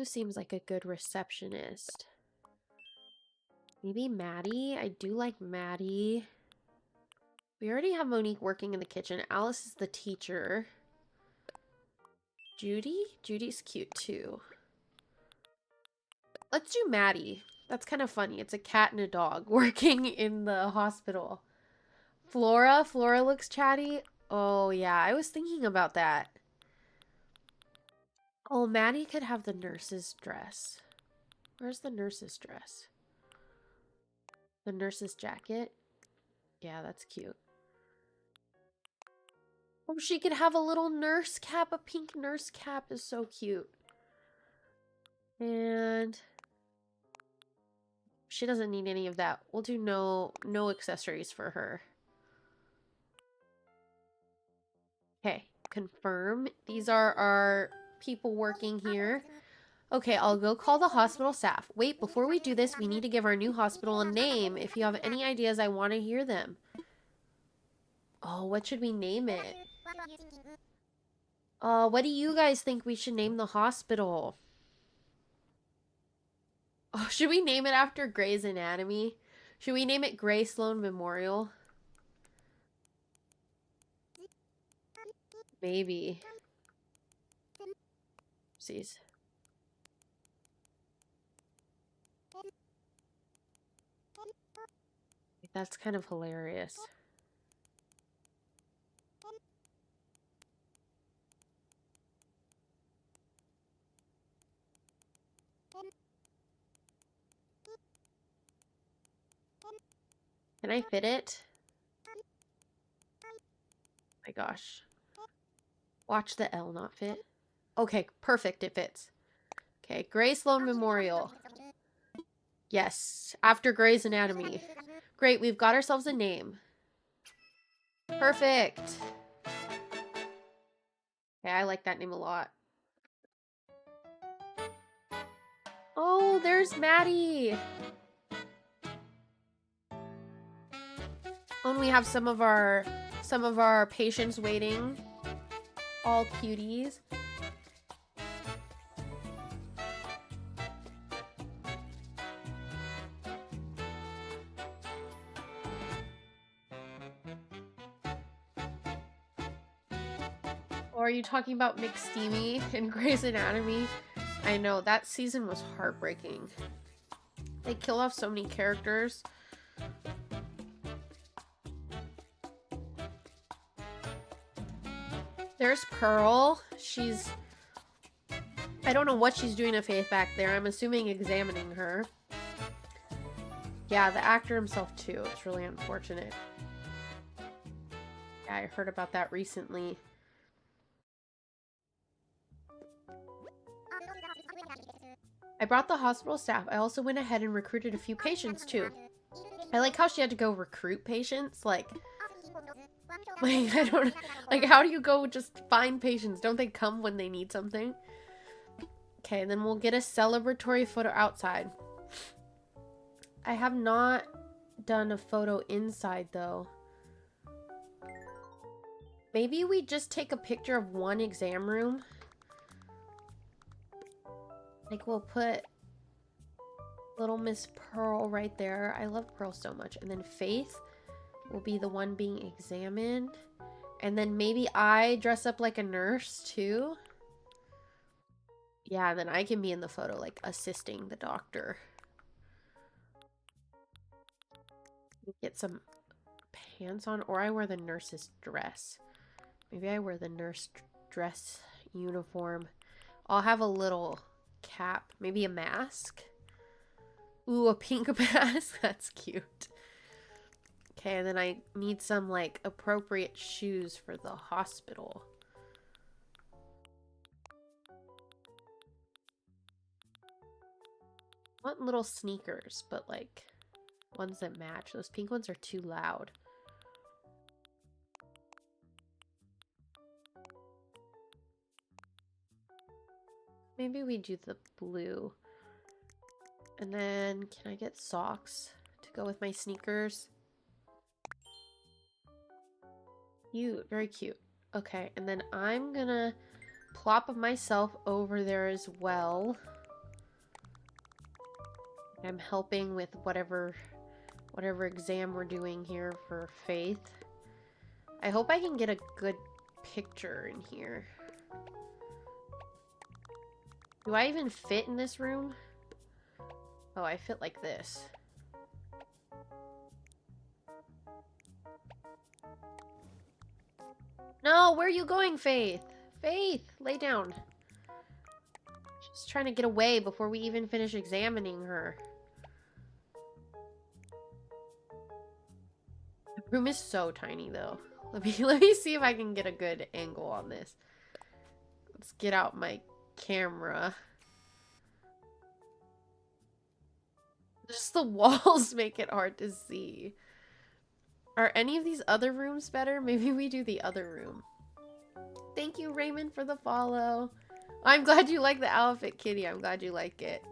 seems like a good receptionist? Maybe Maddie? I do like Maddie. We already have Monique working in the kitchen. Alice is the teacher. Judy? Judy's cute too. Let's do Maddie. That's kind of funny. It's a cat and a dog working in the hospital. Flora? Flora looks chatty. Oh, yeah. I was thinking about that. Oh, Maddie could have the nurse's dress. Where's the nurse's dress? The nurse's jacket? Yeah, that's cute. Oh, she could have a little nurse cap. A pink nurse cap is so cute. And she doesn't need any of that. We'll do no accessories for her. Okay, confirm. These are our people working here. Okay, I'll go call the hospital staff. Wait, before we do this, we need to give our new hospital a name. If you have any ideas, I want to hear them. Oh, what should we name it? What do you guys think we should name the hospital? Oh, should we name it after Grey's Anatomy? Should we name it Grey Sloan Memorial? Maybe. Oopsies. That's kind of hilarious. Can I fit it? Oh my gosh. Watch the L not fit. Okay, perfect. It fits. Okay, Grey Sloan Memorial. Yes, after Grey's Anatomy. Great, we've got ourselves a name. Perfect. Okay, I like that name a lot. Oh, there's Maddie. Oh, and we have some of our patients waiting. All cuties. Or are you talking about McSteamy in Grey's Anatomy? I know, that season was heartbreaking. They kill off so many characters. There's Pearl. I don't know what she's doing to Faith back there. I'm assuming examining her. Yeah, the actor himself too. It's really unfortunate. Yeah, I heard about that recently. I brought the hospital staff. I also went ahead and recruited a few patients too. I like how she had to go recruit patients. Like I don't, like, how do you go just find patients? Don't they come when they need something? Okay, then we'll get a celebratory photo outside. I have not done a photo inside though. Maybe we just take a picture of one exam room. Like, we'll put little Miss Pearl right there. I love Pearl so much. And then Faith will be the one being examined. And then maybe I dress up like a nurse too. Yeah, then I can be in the photo, like, assisting the doctor. Get some pants on, or I wear the nurse's dress. Maybe I wear the nurse dress uniform. I'll have a little cap, maybe a mask. Ooh, a pink mask. That's cute. Okay, and then I need some, like, appropriate shoes for the hospital. I want little sneakers, but, like, ones that match. Those pink ones are too loud. Maybe we do the blue. And then, can I get socks to go with my sneakers? Cute, very cute. Okay, and then I'm gonna plop myself over there as well. I'm helping with whatever exam we're doing here for Faith. I hope I can get a good picture in here. Do I even fit in this room? Oh, I fit like this. No, where are you going, Faith? Faith, lay down. She's trying to get away before we even finish examining her. The room is so tiny, though. Let me see if I can get a good angle on this. Let's get out my camera. Just the walls make it hard to see. Are any of these other rooms better? Maybe we do the other room. Thank you, Raymond, for the follow. I'm glad you like the outfit, Kitty. I'm glad you like it.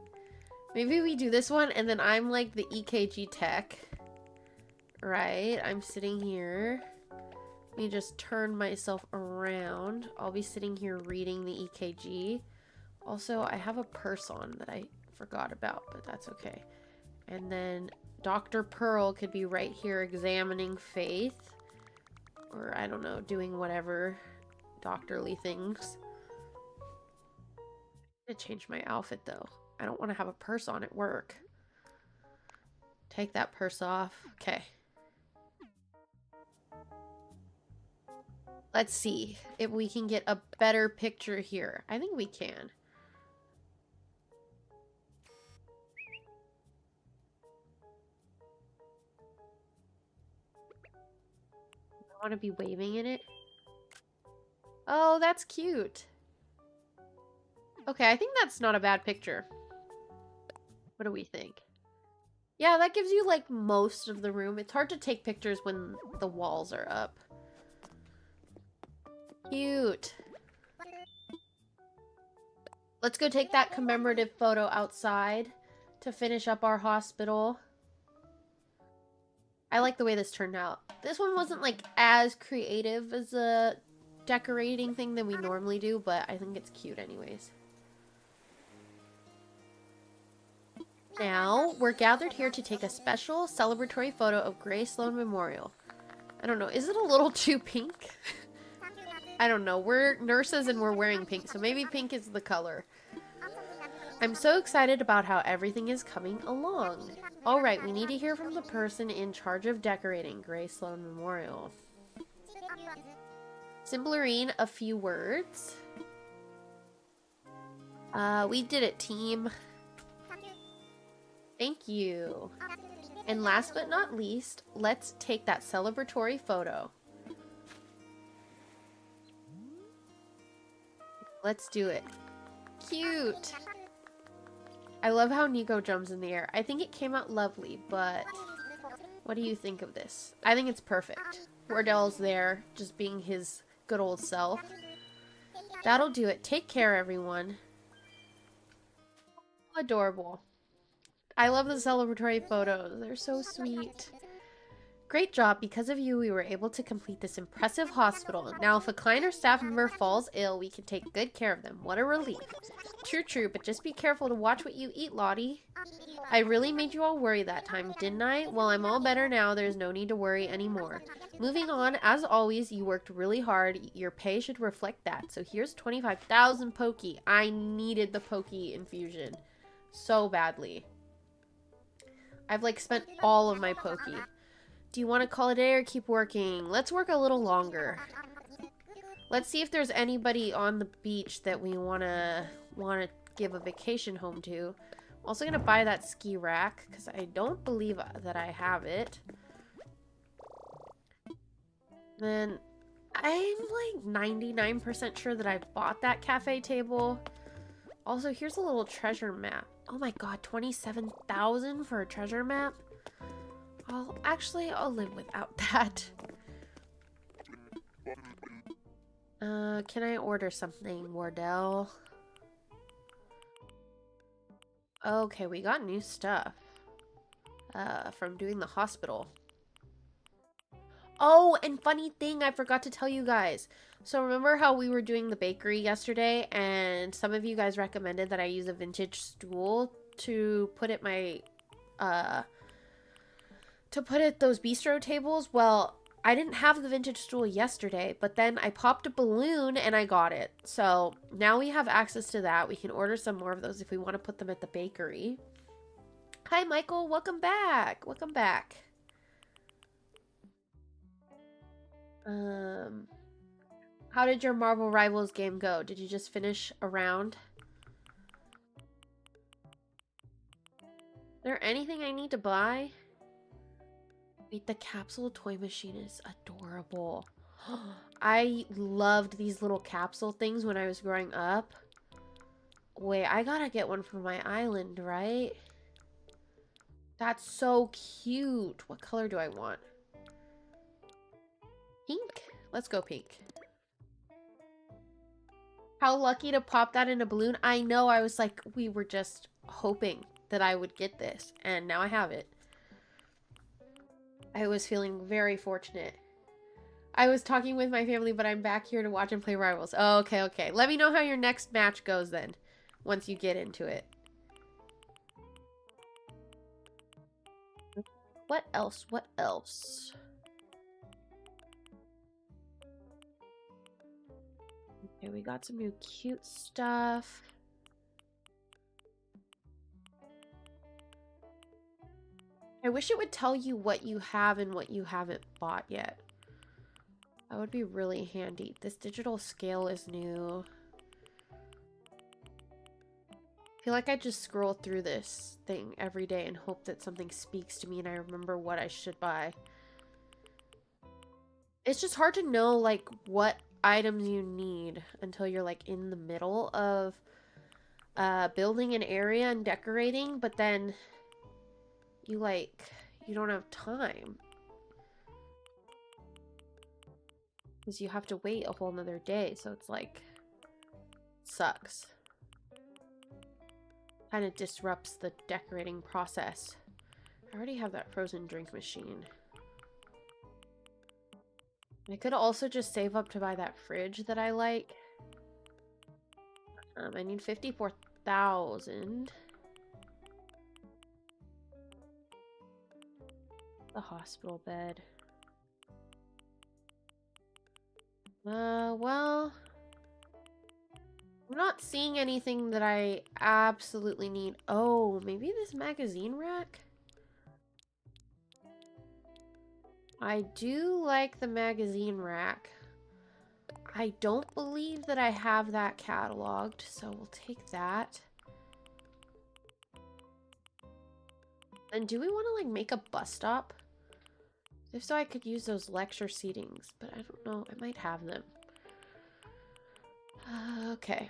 Maybe we do this one, and then I'm like the EKG tech. Right? I'm sitting here. Let me just turn myself around. I'll be sitting here reading the EKG. Also, I have a purse on that I forgot about, but that's okay. And then Dr. Pearl could be right here examining Faith. Or, I don't know, doing whatever doctorly things. I'm gonna change my outfit, though. I don't want to have a purse on at work. Take that purse off. Okay. Let's see if we can get a better picture here. I think we can. I want to be waving in it. Oh, that's cute. Okay, I think that's not a bad picture. What do we think? Yeah, that gives you like most of the room. It's hard to take pictures when the walls are up. Cute. Let's go take that commemorative photo outside to finish up our hospital. I like the way this turned out. This one wasn't like as creative as a decorating thing than we normally do, but I think it's cute anyways. Now, we're gathered here to take a special celebratory photo of Gray Sloan Memorial. I don't know, is it a little too pink? I don't know, we're nurses and we're wearing pink, so maybe pink is the color. I'm so excited about how everything is coming along. Alright, we need to hear from the person in charge of decorating Gray Sloan Memorial. Simblorine, a few words. We did it, team. Thank you. And last but not least, let's take that celebratory photo. Let's do it. Cute. I love how Nico jumps in the air. I think it came out lovely, but what do you think of this? I think it's perfect. Wardell's there, just being his good old self. That'll do it. Take care, everyone. Adorable. I love the celebratory photos. They're so sweet. Great job. Because of you, we were able to complete this impressive hospital. Now, if a client or staff member falls ill, we can take good care of them. What a relief. True, true, but just be careful to watch what you eat, Lottie. I really made you all worry that time, didn't I? Well, I'm all better now. There's no need to worry anymore. Moving on, as always, you worked really hard. Your pay should reflect that. So here's 25,000 Poki. I needed the Poki infusion so badly. I've like spent all of my Poki. Do you want to call it a day or keep working? Let's work a little longer. Let's see if there's anybody on the beach that we want to give a vacation home to. I'm also going to buy that ski rack because I don't believe that I have it. Then I'm like 99% sure that I bought that cafe table. Also, here's a little treasure map. Oh my god, 27,000 for a treasure map? I'll live without that. Can I order something, Wardell? Okay, we got new stuff. From doing the hospital. Oh, and funny thing, I forgot to tell you guys. So remember how we were doing the bakery yesterday and some of you guys recommended that I use a vintage stool to put at my, those bistro tables? Well, I didn't have the vintage stool yesterday, but then I popped a balloon and I got it. So now we have access to that. We can order some more of those if we want to put them at the bakery. Hi, Michael. Welcome back. Welcome back. How did your Marvel Rivals game go? Did you just finish a round? Is there anything I need to buy? Wait, the capsule toy machine is adorable. I loved these little capsule things when I was growing up. Wait, I gotta get one for my island, right? That's so cute. What color do I want? Pink? Let's go pink. How lucky to pop that in a balloon. I know, I was like, we were just hoping that I would get this, and now I have it. I was feeling very fortunate. I was talking with my family, but I'm back here to watch and play Rivals. Oh, okay, okay. Let me know how your next match goes then, once you get into it. What else? What else? Okay, we got some new cute stuff. I wish it would tell you what you have and what you haven't bought yet. That would be really handy. This digital scale is new. I feel like I just scroll through this thing every day and hope that something speaks to me and I remember what I should buy. It's just hard to know, like, what items you need until you're, like, in the middle of building an area and decorating, but then you don't have time. Because you have to wait a whole nother day, so it's like, sucks. Kind of disrupts the decorating process. I already have that frozen drink machine. I could also just save up to buy that fridge that I like. I need 54,000. The hospital bed. Well, I'm not seeing anything that I absolutely need. Oh, maybe this magazine rack? I do like the magazine rack. I don't believe that I have that cataloged, so we'll take that. And do we want to, like, make a bus stop? If so, I could use those lecture seatings, but I don't know. I might have them. Okay.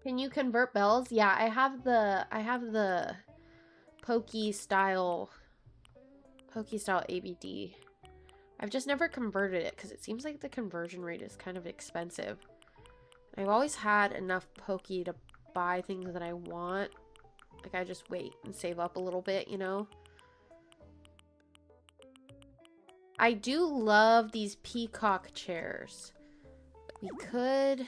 Can you convert bells? Yeah, I have the Pokey style ABD. I've just never converted it because it seems like the conversion rate is kind of expensive. I've always had enough Pokey to buy things that I want. Like, I just wait and save up a little bit, you know? I do love these peacock chairs. We could...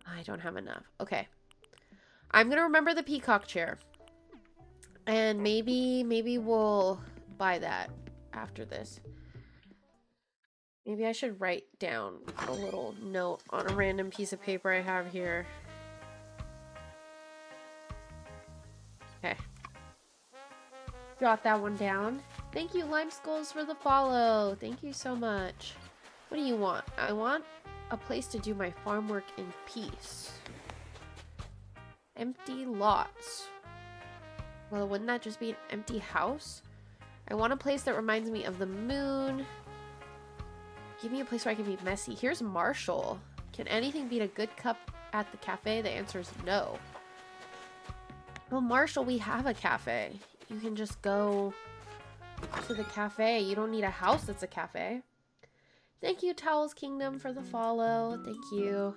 I don't have enough. Okay. I'm gonna remember the peacock chair. And maybe we'll buy that after this. Maybe I should write down a little note on a random piece of paper I have here. Okay. Jot that one down. Thank you, Lime Skulls, for the follow. Thank you so much. What do you want? I want a place to do my farm work in peace. Empty lots. Well, wouldn't that just be an empty house? I want a place that reminds me of the moon. Give me a place where I can be messy. Here's Marshall. Can anything beat a good cup at the cafe? The answer is no. Well, Marshall, we have a cafe. You can just go to the cafe. You don't need a house that's a cafe. Thank you, Towels Kingdom, for the follow. Thank you.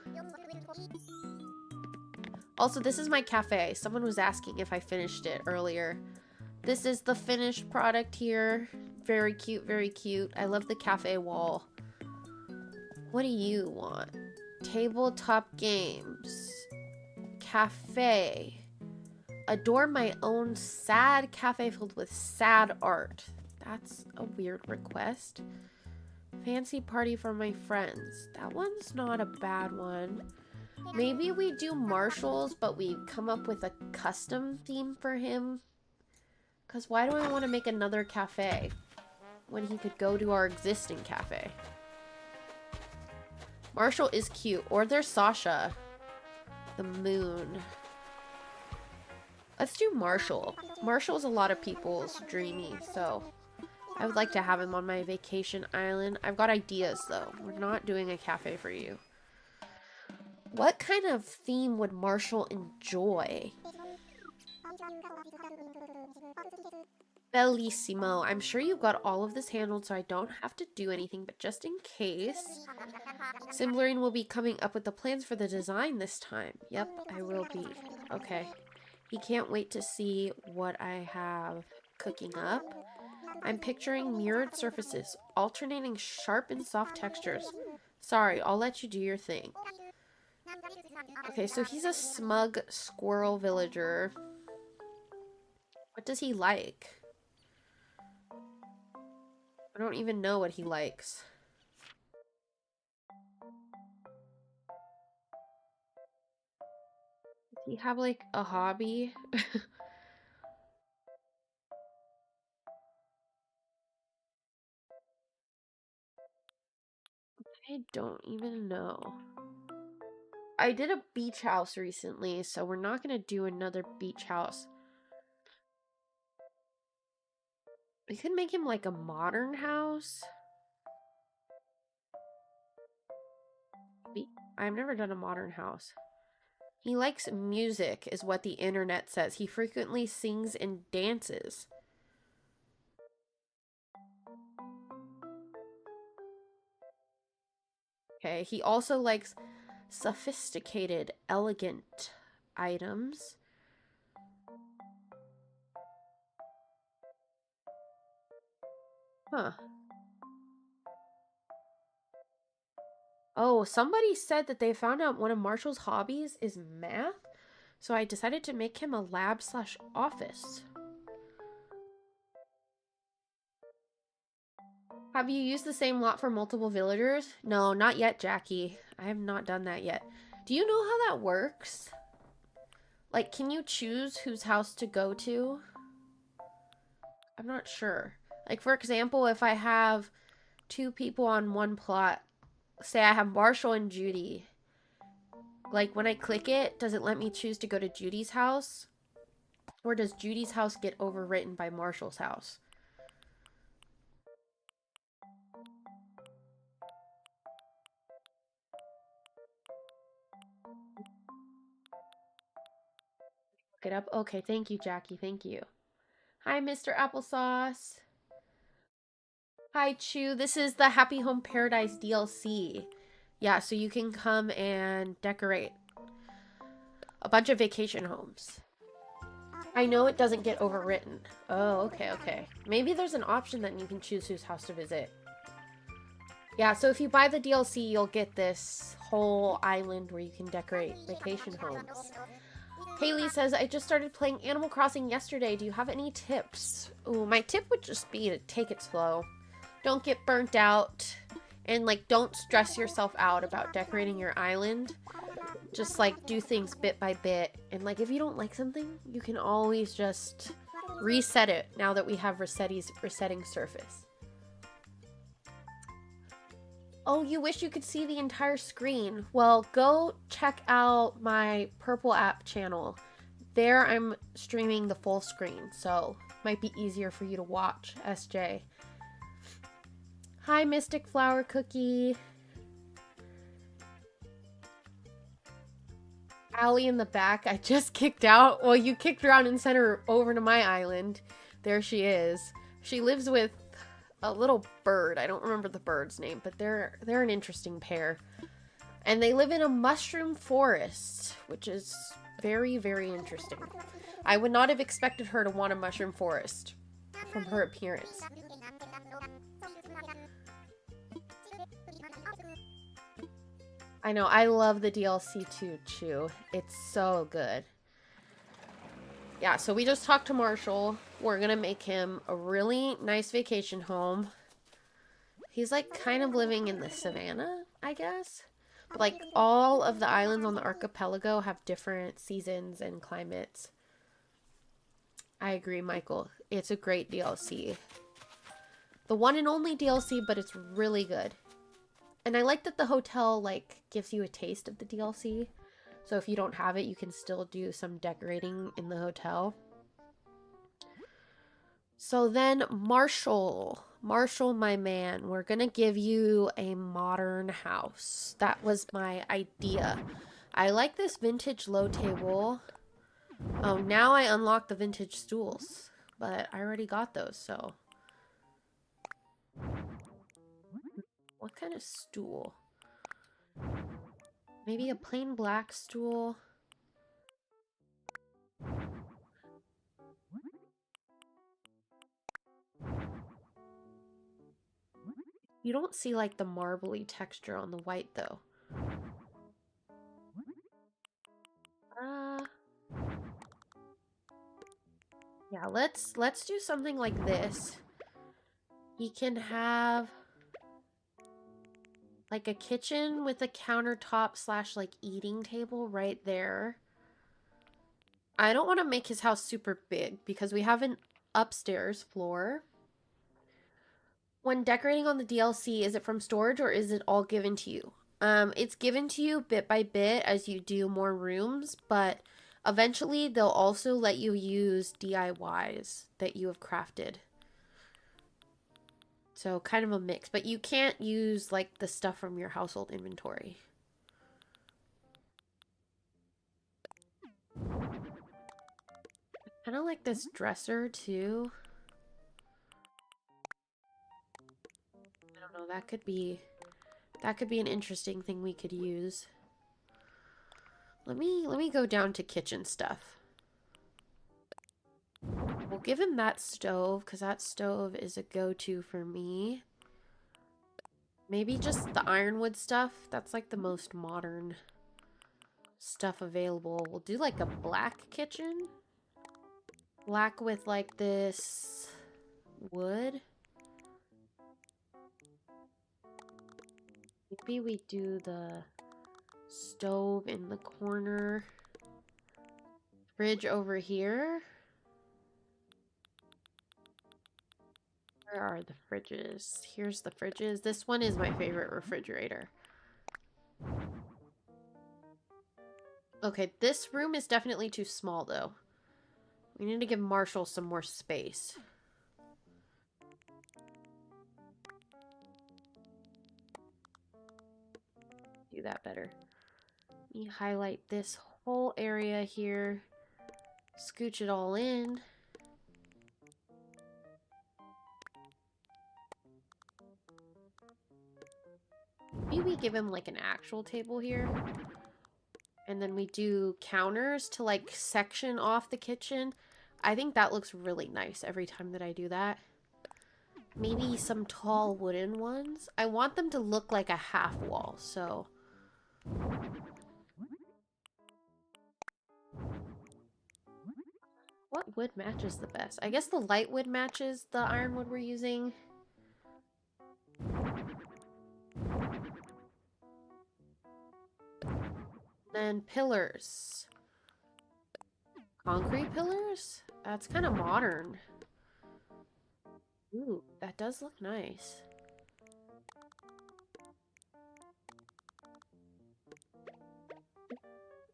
Also, this is my cafe. Someone was asking if I finished it earlier. This is the finished product here. Very cute, very cute. I love the cafe wall. What do you want? Tabletop games. Cafe. Adore my own sad cafe filled with sad art. That's a weird request. Fancy party for my friends. That one's not a bad one. Maybe we do Marshall's, but we come up with a custom theme for him. Because why do I want to make another cafe when he could go to our existing cafe? Marshall is cute. Or there's Sasha. The moon. Let's do Marshall. Marshall's a lot of people's dreamy, so I would like to have him on my vacation island. I've got ideas, though. We're not doing a cafe for you. What kind of theme would Marshall enjoy? Bellissimo. I'm sure you've got all of this handled, so I don't have to do anything, but just in case. Simblering will be coming up with the plans for the design this time. Yep, I will be. Okay. He can't wait to see what I have cooking up. I'm picturing mirrored surfaces, alternating sharp and soft textures. Sorry, I'll let you do your thing. Okay, so he's a smug squirrel villager. What does he like? I don't even know what he likes. Does he have like a hobby? I don't even know. I did a beach house recently, so we're not going to do another beach house. We could make him like a modern house. I've never done a modern house. He likes music, is what the internet says. He frequently sings and dances. Okay, he also likes sophisticated, elegant items. Huh. Oh, somebody said that they found out one of Marshall's hobbies is math, so I decided to make him a lab/office. Have you used the same lot for multiple villagers? No, not yet, Jackie. I have not done that yet. Do you know how that works? Like, can you choose whose house to go to? I'm not sure. Like, for example, if I have 2 people on one plot, say I have Marshall and Judy. Like, when I click it, does it let me choose to go to Judy's house? Or does Judy's house get overwritten by Marshall's house? Look it up. Okay, thank you, Jackie. Thank you. Hi, Mr. Applesauce. Hi, Chew. This is the Happy Home Paradise DLC. Yeah, so you can come and decorate a bunch of vacation homes. I know it doesn't get overwritten. Oh, okay, okay. Maybe there's an option that you can choose whose house to visit. Yeah, so if you buy the DLC, you'll get this whole island where you can decorate vacation homes. Haley says, I just started playing Animal Crossing yesterday. Do you have any tips? Ooh, my tip would just be to take it slow. Don't get burnt out. And, like, don't stress yourself out about decorating your island. Just, like, do things bit by bit. And, like, if you don't like something, you can always just reset it now that we have resetting surface. Oh, you wish you could see the entire screen. Well, go check out my Purple app channel. There I'm streaming the full screen, so it might be easier for you to watch, SJ. Hi, Mystic Flower Cookie. Allie in the back, I just kicked out. Well, you kicked her out and sent her over to my island. There she is. She lives with a little bird. I don't remember the bird's name, but they're an interesting pair. And they live in a mushroom forest, which is very, very interesting. I would not have expected her to want a mushroom forest from her appearance. I know, I love the DLC too, Chew. It's so good. Yeah, so we just talked to Marshall. We're gonna make him a really nice vacation home. He's like kind of living in the savannah, I guess. But like all of the islands on the archipelago have different seasons and climates. I agree, Michael. It's a great DLC. The one and only DLC, but it's really good. And I like that the hotel like gives you a taste of the DLC. So if you don't have it, you can still do some decorating in the hotel. So then Marshall, my man, we're gonna give you a modern house. That was my idea. I like this vintage low table. Oh, now I unlock the vintage stools, but I already got those, so. What kind of stool? Maybe a plain black stool. You don't see like the marbly texture on the white though. Yeah, let's do something like this. He can have like a kitchen with a countertop slash like eating table right there. I don't want to make his house super big because we have an upstairs floor. When decorating on the DLC, is it from storage or is it all given to you? It's given to you bit by bit as you do more rooms, but eventually they'll also let you use DIYs that you have crafted. So kind of a mix, but you can't use like the stuff from your household inventory. Kind of like this dresser too. I don't know, that could be an interesting thing we could use. Let me go down to kitchen stuff. We'll give him that stove because that stove is a go-to for me. Maybe just the ironwood stuff. That's like the most modern stuff available. We'll do like a black kitchen. Black with like this wood. Maybe we do the stove in the corner. Fridge over here. Where are the fridges? Here's the fridges. This one is my favorite refrigerator. Okay, this room is definitely too small though. We need to give Marshall some more space. Do that better. Let me highlight this whole area here. Scooch it all in. Maybe we give him like an actual table here. And then we do counters to like section off the kitchen. I think that looks really nice every time that I do that. Maybe some tall wooden ones. I want them to look like a half wall, so. What wood matches the best? I guess the light wood matches the ironwood we're using. Then pillars. Concrete pillars? That's kind of modern. Ooh, that does look nice.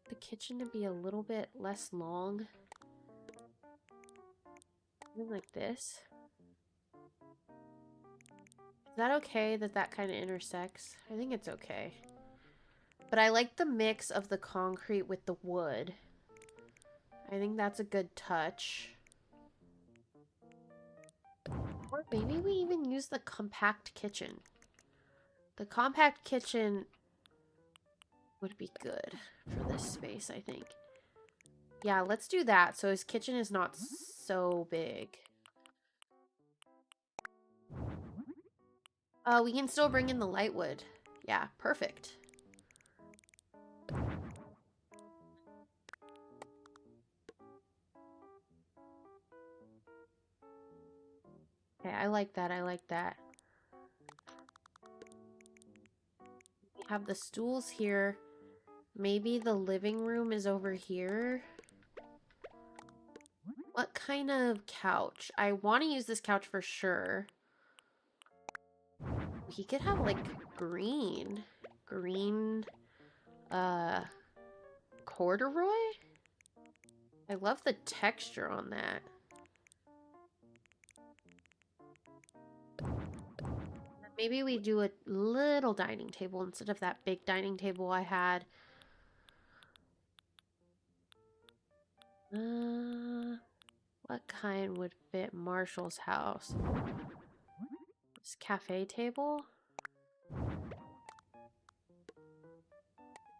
The kitchen to be a little bit less long. Something like this. Is that okay that that kind of intersects? I think it's okay. But I like the mix of the concrete with the wood. I think that's a good touch. Or maybe we even use the compact kitchen. The compact kitchen would be good for this space, I think. Yeah, let's do that so his kitchen is not so big. We can still bring in the light wood. Yeah, perfect. Okay, I like that. I like that. We have the stools here. Maybe the living room is over here. What kind of couch? I want to use this couch for sure. He could have like green corduroy? I love the texture on that. Maybe we do a little dining table instead of that big dining table I had. What kind would fit Marshall's house? This cafe table?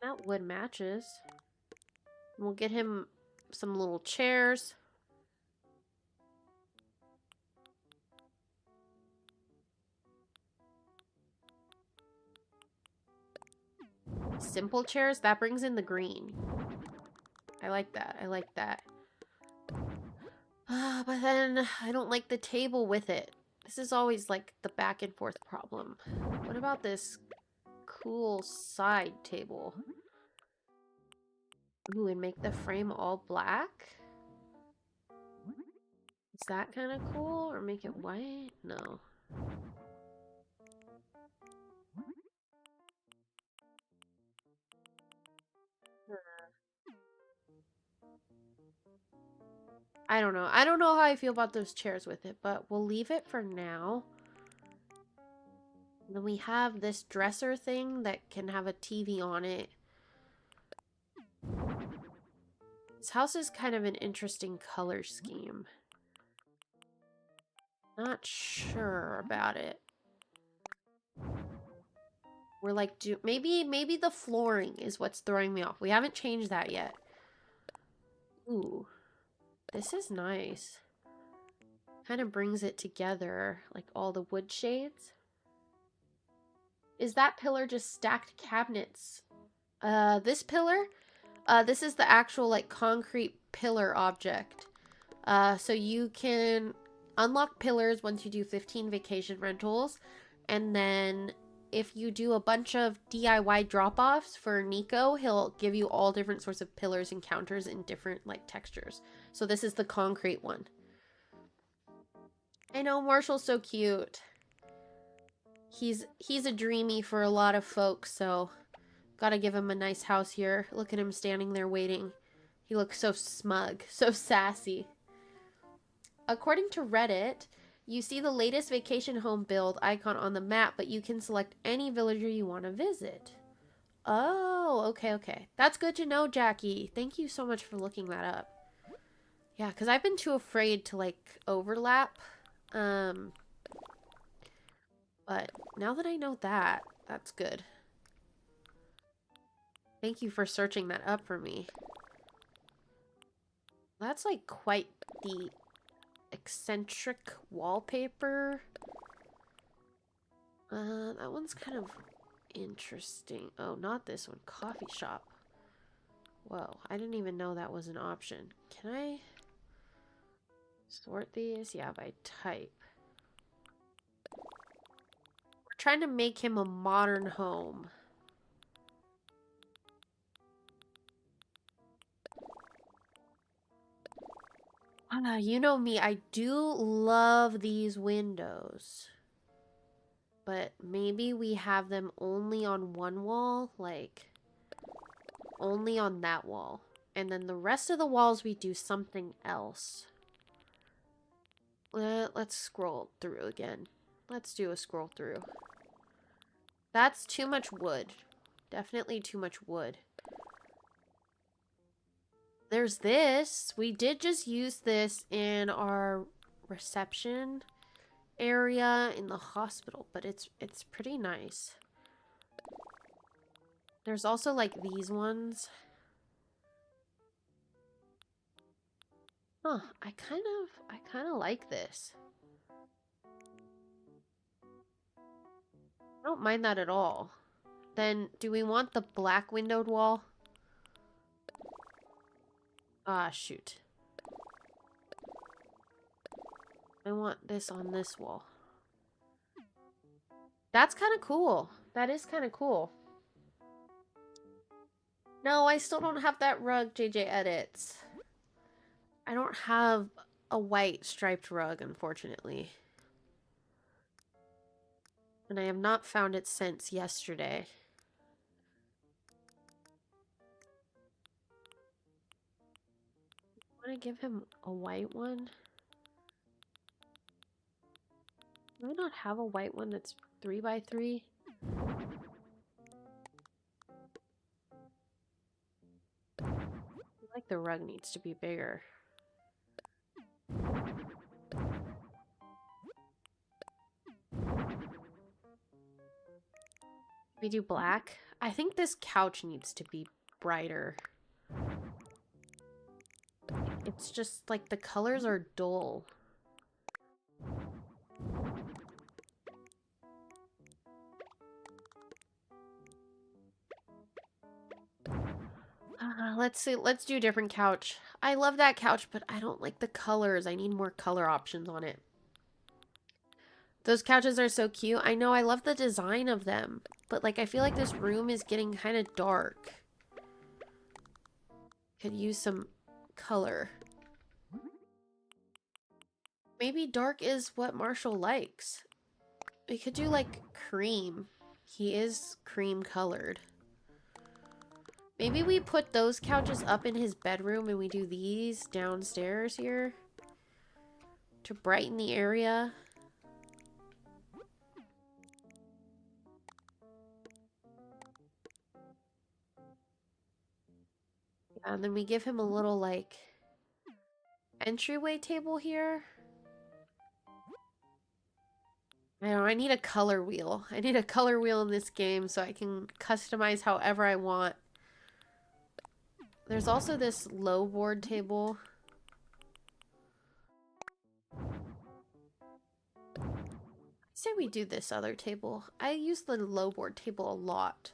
That wood matches. We'll get him some little chairs. Simple chairs, that brings in the green. I like that. I like that. But then I don't like the table with it. This is always like the back and forth problem. What about this cool side table? Ooh, and make the frame all black? Is that kind of cool? Or make it white? No. I don't know. I don't know how I feel about those chairs with it, but we'll leave it for now. And then we have this dresser thing that can have a TV on it. This house is kind of an interesting color scheme. Not sure about it. We're like, maybe the flooring is what's throwing me off. We haven't changed that yet. Ooh, this is nice. Kind of brings it together, like all the wood shades. Is that pillar just stacked cabinets? This pillar? This is the actual like concrete pillar object. So you can unlock pillars once you do 15 vacation rentals, and then if you do a bunch of DIY drop-offs for Nico, he'll give you all different sorts of pillars and counters in different like textures. So this is the concrete one. I know, Marshall's so cute. He's a dreamy for a lot of folks, so gotta give him a nice house here. Look at him standing there waiting. He looks so smug, so sassy. According to Reddit, you see the latest vacation home build icon on the map, but you can select any villager you want to visit. Oh, okay. That's good to know, Jackie. Thank you so much for looking that up. Yeah, because I've been too afraid to, like, overlap. But now that I know that, that's good. Thank you for searching that up for me. That's, like, quite the eccentric wallpaper. That one's kind of interesting. Oh, not this one. Coffee shop. Whoa, I didn't even know that was an option. Can I sort these? Yeah, by type. We're trying to make him a modern home. You know me, I do love these windows. But maybe we have them only on one wall, like only on that wall. And then the rest of the walls we do something else. Let's scroll through again. Let's do a scroll through. That's too much wood. Definitely too much wood. There's this. We did just use this in our reception area in the hospital, but it's pretty nice. There's also like these ones. Huh, I kind of like this. I don't mind that at all. Then do we want the black windowed wall? Ah, shoot. I want this on this wall. That's kind of cool. That is kind of cool. No, I still don't have that rug JJ edits. I don't have a white striped rug, unfortunately. And I have not found it since yesterday. I want to give him a white one. Do I not have a white one that's 3x3? I feel like the rug needs to be bigger. We do black. I think this couch needs to be brighter. It's just like the colors are dull. Let's see. Let's do a different couch. I love that couch, but I don't like the colors. I need more color options on it. Those couches are so cute. I know, I love the design of them. But like, I feel like this room is getting kind of dark. Could use some color. Maybe dark is what Marshall likes. We could do like cream. He is cream colored. Maybe we put those couches up in his bedroom and we do these downstairs here to brighten the area. Yeah, and then we give him a little like entryway table here. I know, I need a color wheel. I need a color wheel in this game so I can customize however I want. There's also this low board table. I say we do this other table. I use the low board table a lot.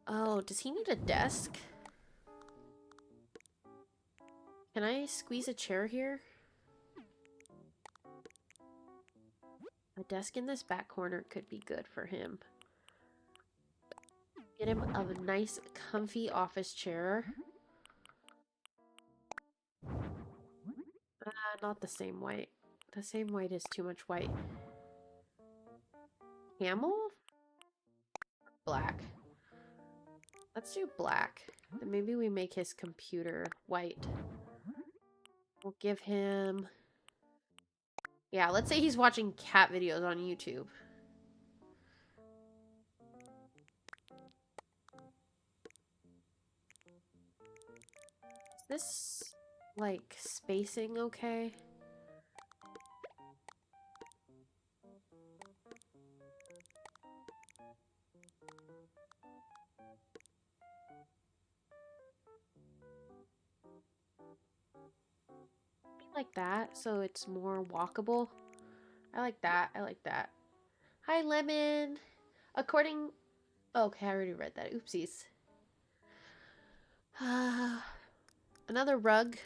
Oh, does he need a desk? Can I squeeze a chair here? A desk in this back corner could be good for him. Get him a nice, comfy office chair. Not the same white. The same white is too much white. Camel? Black. Let's do black. Then maybe we make his computer white. We'll give him... Yeah, let's say he's watching cat videos on YouTube. Is this, like, spacing okay? Like that, so it's more walkable. I like that. I like that. Hi, Lemon. According... Okay, I already read that. Oopsies. Another rug.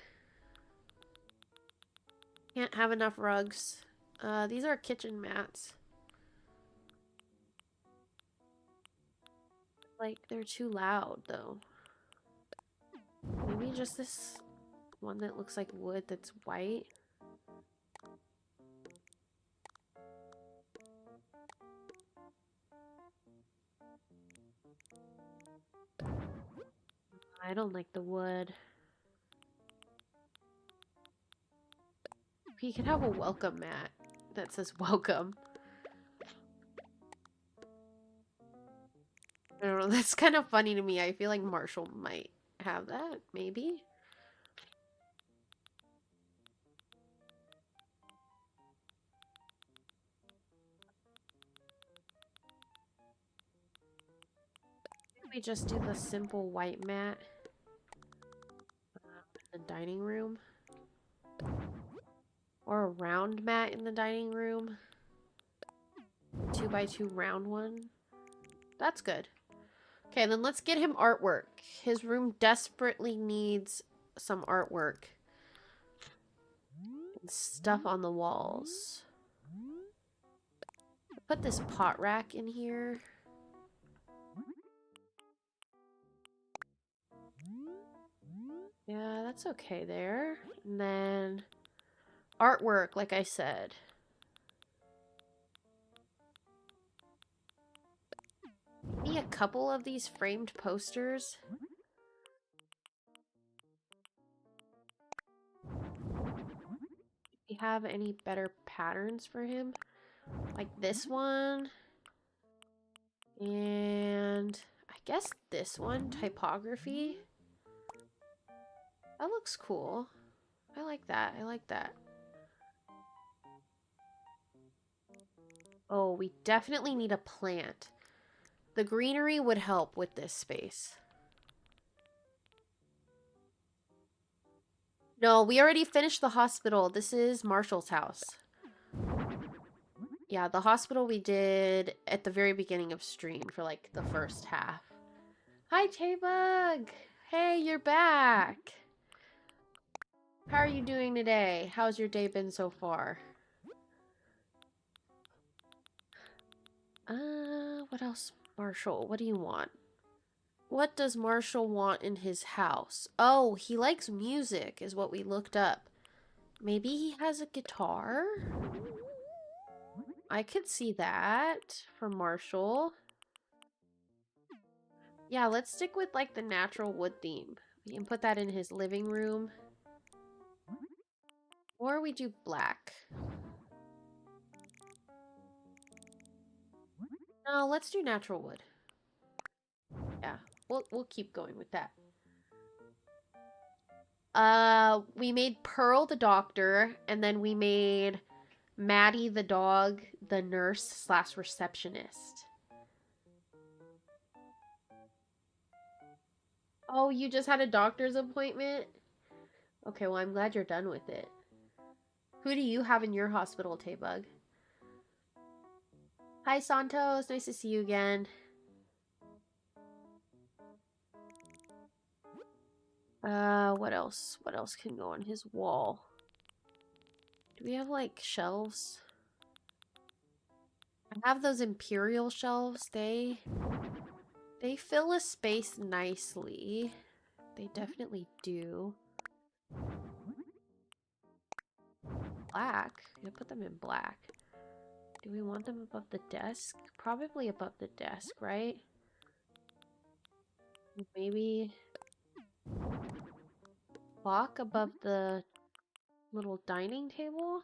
Can't have enough rugs. These are kitchen mats. Like, they're too loud, though. Maybe just this one that looks like wood that's white. I don't like the wood. He could have a welcome mat that says welcome. I don't know, that's kind of funny to me. I feel like Marshall might have that, maybe. We just do the simple white mat in the dining room. Or a round mat in the dining room. 2x2 round one. That's good. Okay, then let's get him artwork. His room desperately needs some artwork. And stuff on the walls. Put this pot rack in here. Yeah, that's okay there. And then artwork, like I said. Maybe a couple of these framed posters. we have any better patterns for him? Like this one. And I guess this one, typography. That looks cool. I like that. I like that. Oh, we definitely need a plant. The greenery would help with this space. No, we already finished the hospital. This is Marshall's house. Yeah, the hospital we did at the very beginning of stream for like the first half. Hi, Taybug! Hey, you're back! How are you doing today? How's your day been so far? What else? Marshall, what do you want? What does Marshall want in his house? Oh, he likes music, is what we looked up. Maybe he has a guitar? I could see that for Marshall. Yeah, let's stick with like the natural wood theme. We can put that in his living room. Or we do black. No, let's do natural wood. Yeah, we'll keep going with that. We made Pearl the doctor, and then we made Maddie the dog the nurse slash receptionist. Oh, you just had a doctor's appointment? Okay, well, I'm glad you're done with it. Who do you have in your hospital, Taybug? Hi, Santos. Nice to see you again. What else? What else can go on his wall? Do we have, like, shelves? I have those imperial shelves. They fill a space nicely. They definitely do. Black? I'm gonna put them in black. Do we want them above the desk? Probably above the desk, right? Maybe clock above the little dining table?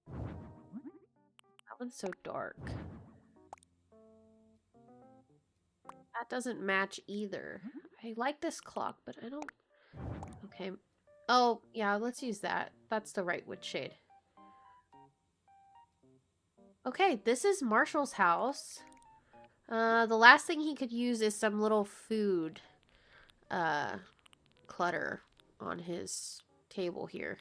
That one's so dark. That doesn't match either. I like this clock, but I don't... Okay. Oh, yeah, let's use that. That's the right wood shade. Okay, this is Marshall's house. The last thing he could use is some little food clutter on his table here.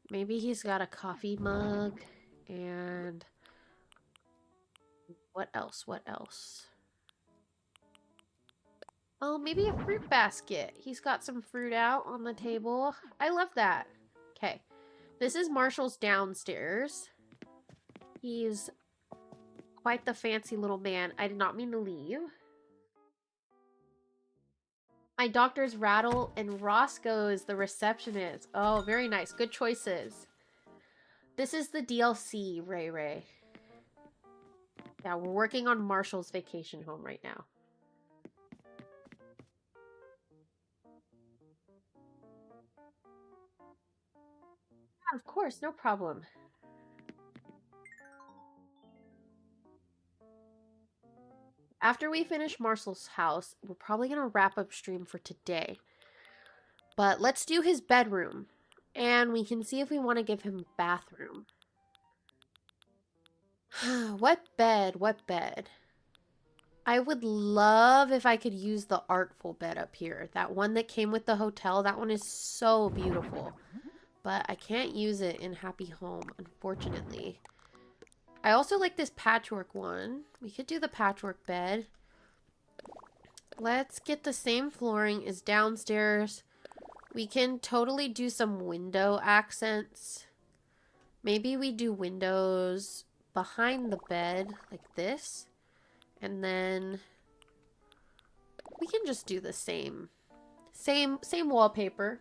Maybe he's got a coffee mug and... What else? What else? Oh, maybe a fruit basket. He's got some fruit out on the table. I love that. Okay. This is Marshall's downstairs. He's quite the fancy little man. I did not mean to leave. My doctor's Rattle and Roscoe is the receptionist. Oh, very nice. Good choices. This is the DLC, Ray Ray. Yeah, we're working on Marshall's vacation home right now. Yeah, of course, no problem. After we finish Marshall's house, we're probably going to wrap up stream for today. But let's do his bedroom. And we can see if we want to give him a bathroom. What bed? What bed? I would love if I could use the artful bed up here. That one that came with the hotel. That one is so beautiful. But I can't use it in Happy Home, unfortunately. I also like this patchwork one. We could do the patchwork bed. Let's get the same flooring as downstairs. We can totally do some window accents. Maybe we do windows behind the bed like this. And then we can just do the same wallpaper.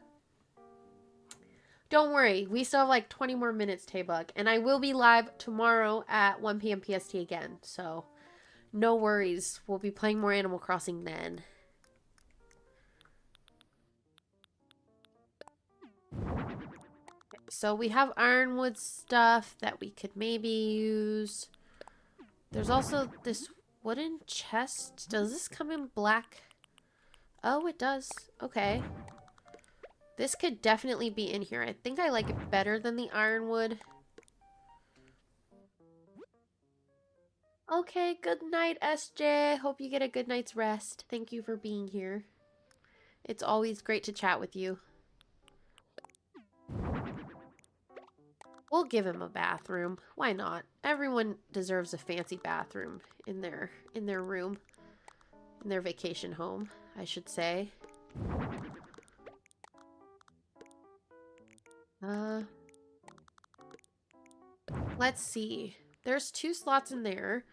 Don't worry, we still have like 20 more minutes, Taybug. And I will be live tomorrow at 1 p.m. PST again. So no worries. We'll be playing more Animal Crossing then. so we have ironwood stuff that we could maybe use. There's also this wooden chest. Does this come in black? Oh, it does. Okay. This could definitely be in here. I think I like it better than the ironwood. Okay, good night, SJ. Hope you get a good night's rest. Thank you for being here. It's always great to chat with you. We'll give him a bathroom. Why not? Everyone deserves a fancy bathroom in their room. In their vacation home, I should say. Let's see. There's 2 slots in there.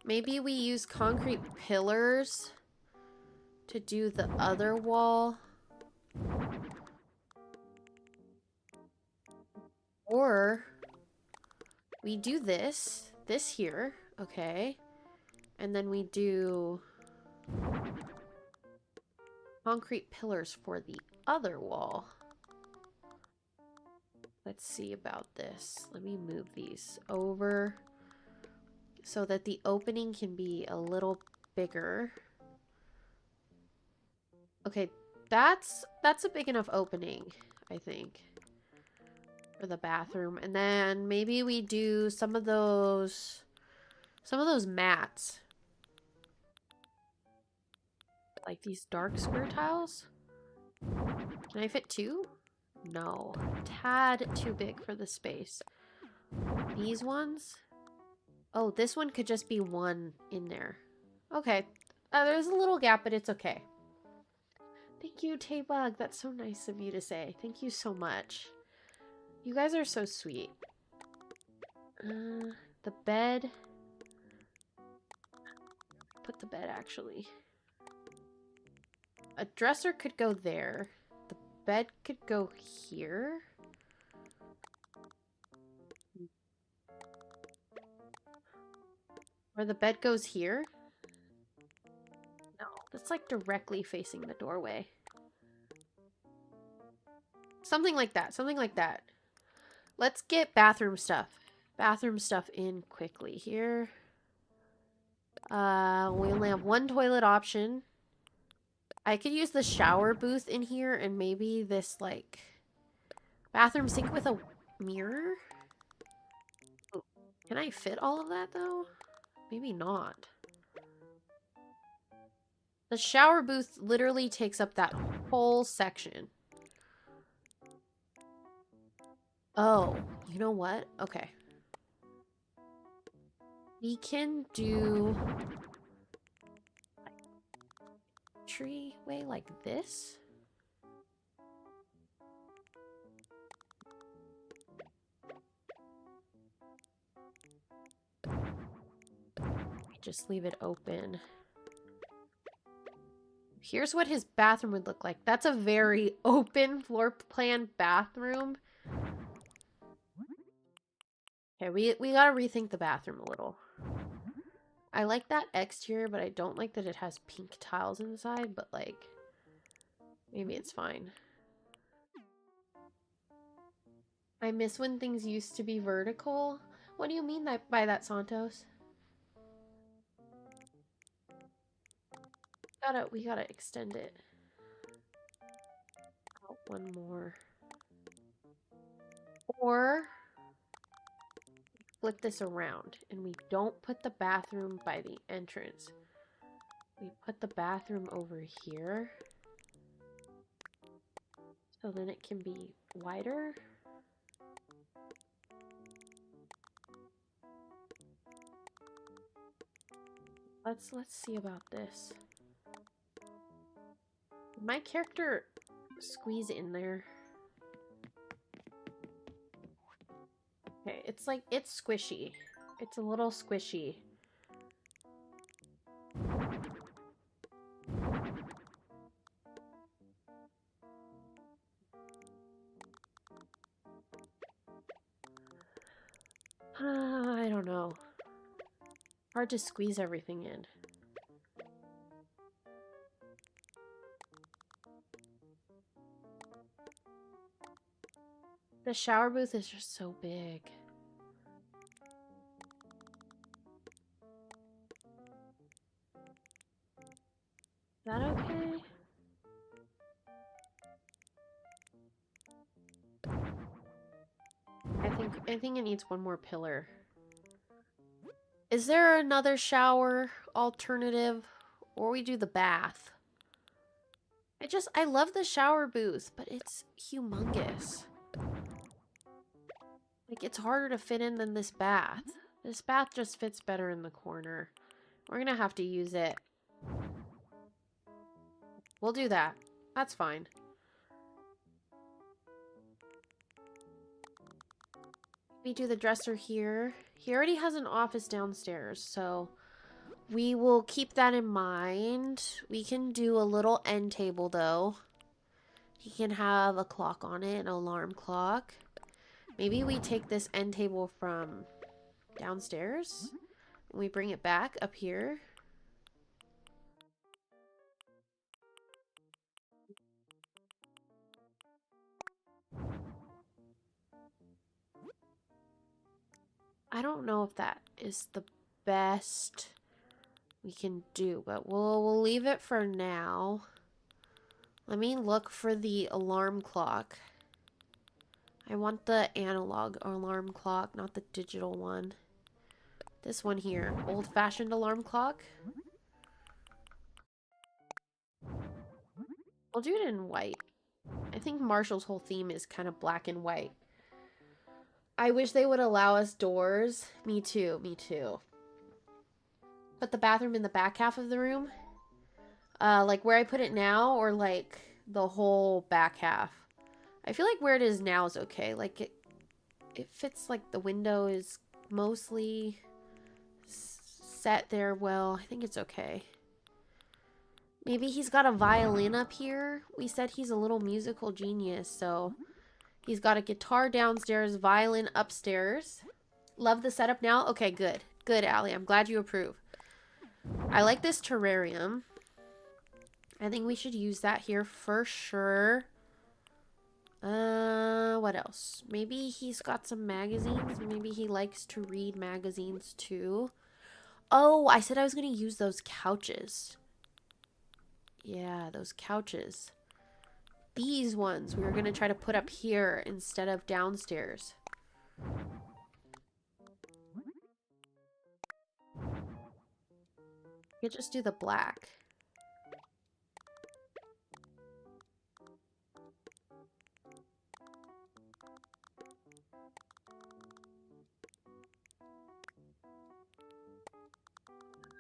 Maybe we use concrete pillars to do the other wall. Or we do this here, okay. And then we do concrete pillars for the other wall. Let's see about this. Let me move these over so that the opening can be a little bigger. Okay, that's a big enough opening, I think, for the bathroom. And then maybe we do some of those mats. Like these dark square tiles. Can I fit 2? No. Tad too big for the space. These ones? Oh, this one could just be 1 in there. Okay. There's a little gap, but it's okay. Thank you, Taybug. That's so nice of you to say. Thank you so much. You guys are so sweet. The bed. Put the bed, actually. A dresser could go there. The bed could go here. Or the bed goes here. No, that's like directly facing the doorway. Something like that. Something like that. Let's get bathroom stuff. Bathroom stuff in quickly here. We only have 1 toilet option. I could use the shower booth in here and maybe this, like, bathroom sink with a mirror? Oh, can I fit all of that, though? Maybe not. The shower booth literally takes up that whole section. Oh, you know what? Okay. We can do tree way like this. Just leave it open. Here's what his bathroom would look like. That's a very open floor plan bathroom. Okay, we gotta rethink the bathroom a little. I like that exterior, but I don't like that it has pink tiles inside, but like, maybe it's fine. I miss when things used to be vertical. What do you mean by that, Santos? We gotta extend it. Oh, 1 more. Or flip this around and we don't put the bathroom by the entrance. We put the bathroom over here. So then it can be wider. Let's see about this. Did my character squeeze in there? Okay, it's like, it's squishy. It's a little squishy. I don't know. Hard to squeeze everything in. The shower booth is just so big. Is that okay? I think it needs one more pillar. Is there another shower alternative? Or we do the bath? I love the shower booth, but it's humongous. Like, it's harder to fit in than this bath. This bath just fits better in the corner. We're gonna have to use it. We'll do that. That's fine. We do the dresser here. He already has an office downstairs, so we will keep that in mind. We can do a little end table, though. He can have a clock on it, an alarm clock. Maybe we take this end table from downstairs and we bring it back up here. I don't know if that is the best we can do, but we'll leave it for now. Let me look for the alarm clock. I want the analog alarm clock, not the digital one. This one here, old-fashioned alarm clock. We'll do it in white. I think Marshall's whole theme is kind of black and white. I wish they would allow us doors. Me too, me too. Put the bathroom in the back half of the room. Like where I put it now, or like the whole back half. I feel like where it is now is okay. Like it fits, like the window is mostly set there well. I think it's okay. Maybe he's got a violin up here. We said he's a little musical genius, so he's got a guitar downstairs, violin upstairs. Love the setup now? Okay, good. Good, Allie. I'm glad you approve. I like this terrarium. I think we should use that here for sure. What else? Maybe he's got some magazines. Maybe he likes to read magazines too. Oh, I said I was going to use those couches. Yeah, those couches. These ones we were going to try to put up here instead of downstairs. You could just do the black.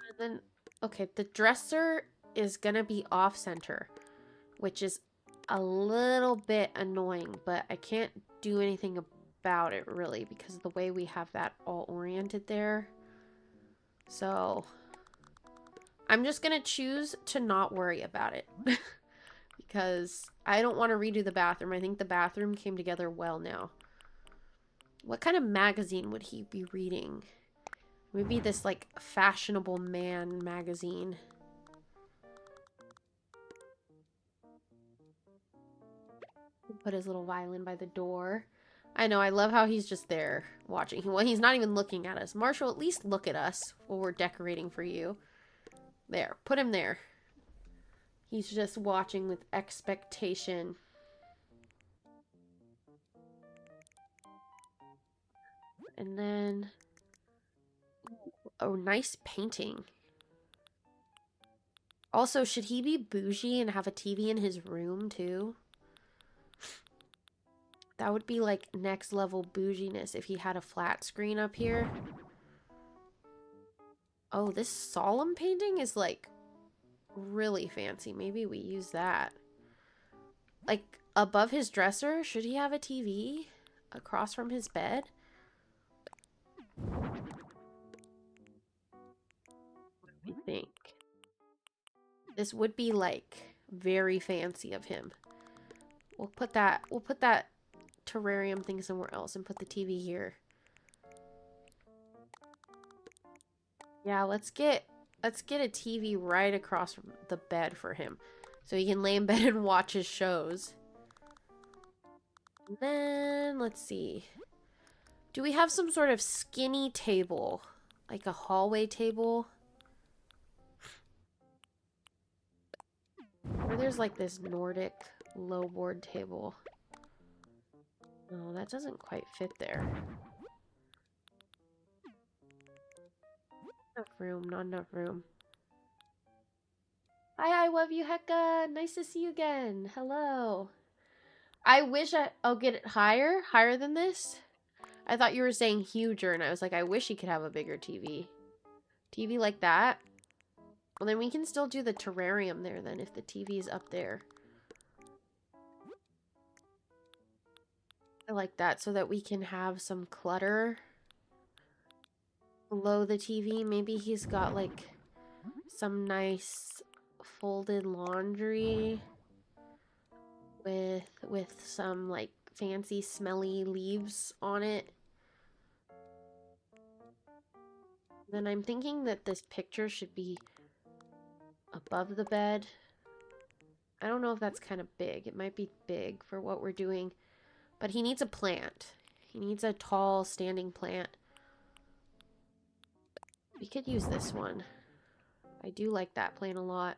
And then, okay, the dresser is going to be off center, which is a little bit annoying, but I can't do anything about it really because of the way we have that all oriented there. So I'm just going to choose to not worry about it because I don't want to redo the bathroom. I think the bathroom came together well now. What kind of magazine would he be reading? Maybe this like fashionable man magazine. Put his little violin by the door. I know, I love how he's just there watching. Well, he's not even looking at us. Marshall, at least look at us while we're decorating for you. There, put him there. He's just watching with expectation. And then, oh, nice painting. Also, should he be bougie and have a TV in his room too? That would be like next level bouginess if he had a flat screen up here. Oh, this solemn painting is like really fancy. Maybe we use that. Like above his dresser, should he have a TV across from his bed? What do you think? This would be like very fancy of him. We'll put that terrarium thing somewhere else and put the TV here. Yeah, let's get a TV right across from the bed for him. So he can lay in bed and watch his shows. And then, let's see. Do we have some sort of skinny table? Like a hallway table? Or there's like this Nordic low board table. No, that doesn't quite fit there. Not enough room, not enough room. Hi, I love you, Hecka. Nice to see you again. Hello. I wish I'll get it higher than this. I thought you were saying huger, and I was like, I wish he could have a bigger TV. TV like that? Well, then we can still do the terrarium there, then, if the TV is up there. I like that, so that we can have some clutter below the TV. Maybe he's got, like, some nice folded laundry with some, like, fancy smelly leaves on it. Then I'm thinking that this picture should be above the bed. I don't know if that's kind of big. It might be big for what we're doing. But he needs a plant. He needs a tall standing plant. We could use this one. I do like that plant a lot.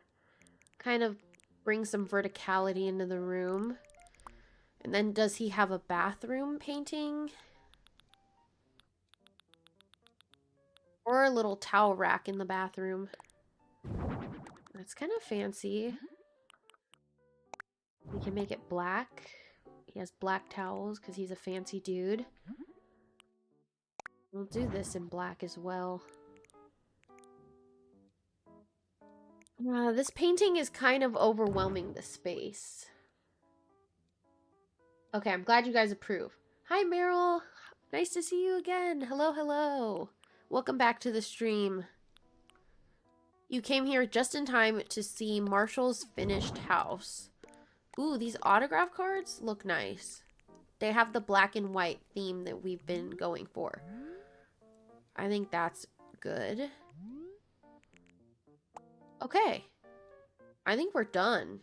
Kind of brings some verticality into the room. And then does he have a bathroom painting? Or a little towel rack in the bathroom. That's kind of fancy. We can make it black. He has black towels because he's a fancy dude. We'll do this in black as well. This painting is kind of overwhelming the space. Okay, I'm glad you guys approve. Hi, Meryl. Nice to see you again. Hello, hello. Welcome back to the stream. You came here just in time to see Marshall's finished house. Ooh, these autograph cards look nice. They have the black and white theme that we've been going for. I think that's good. Okay. I think we're done.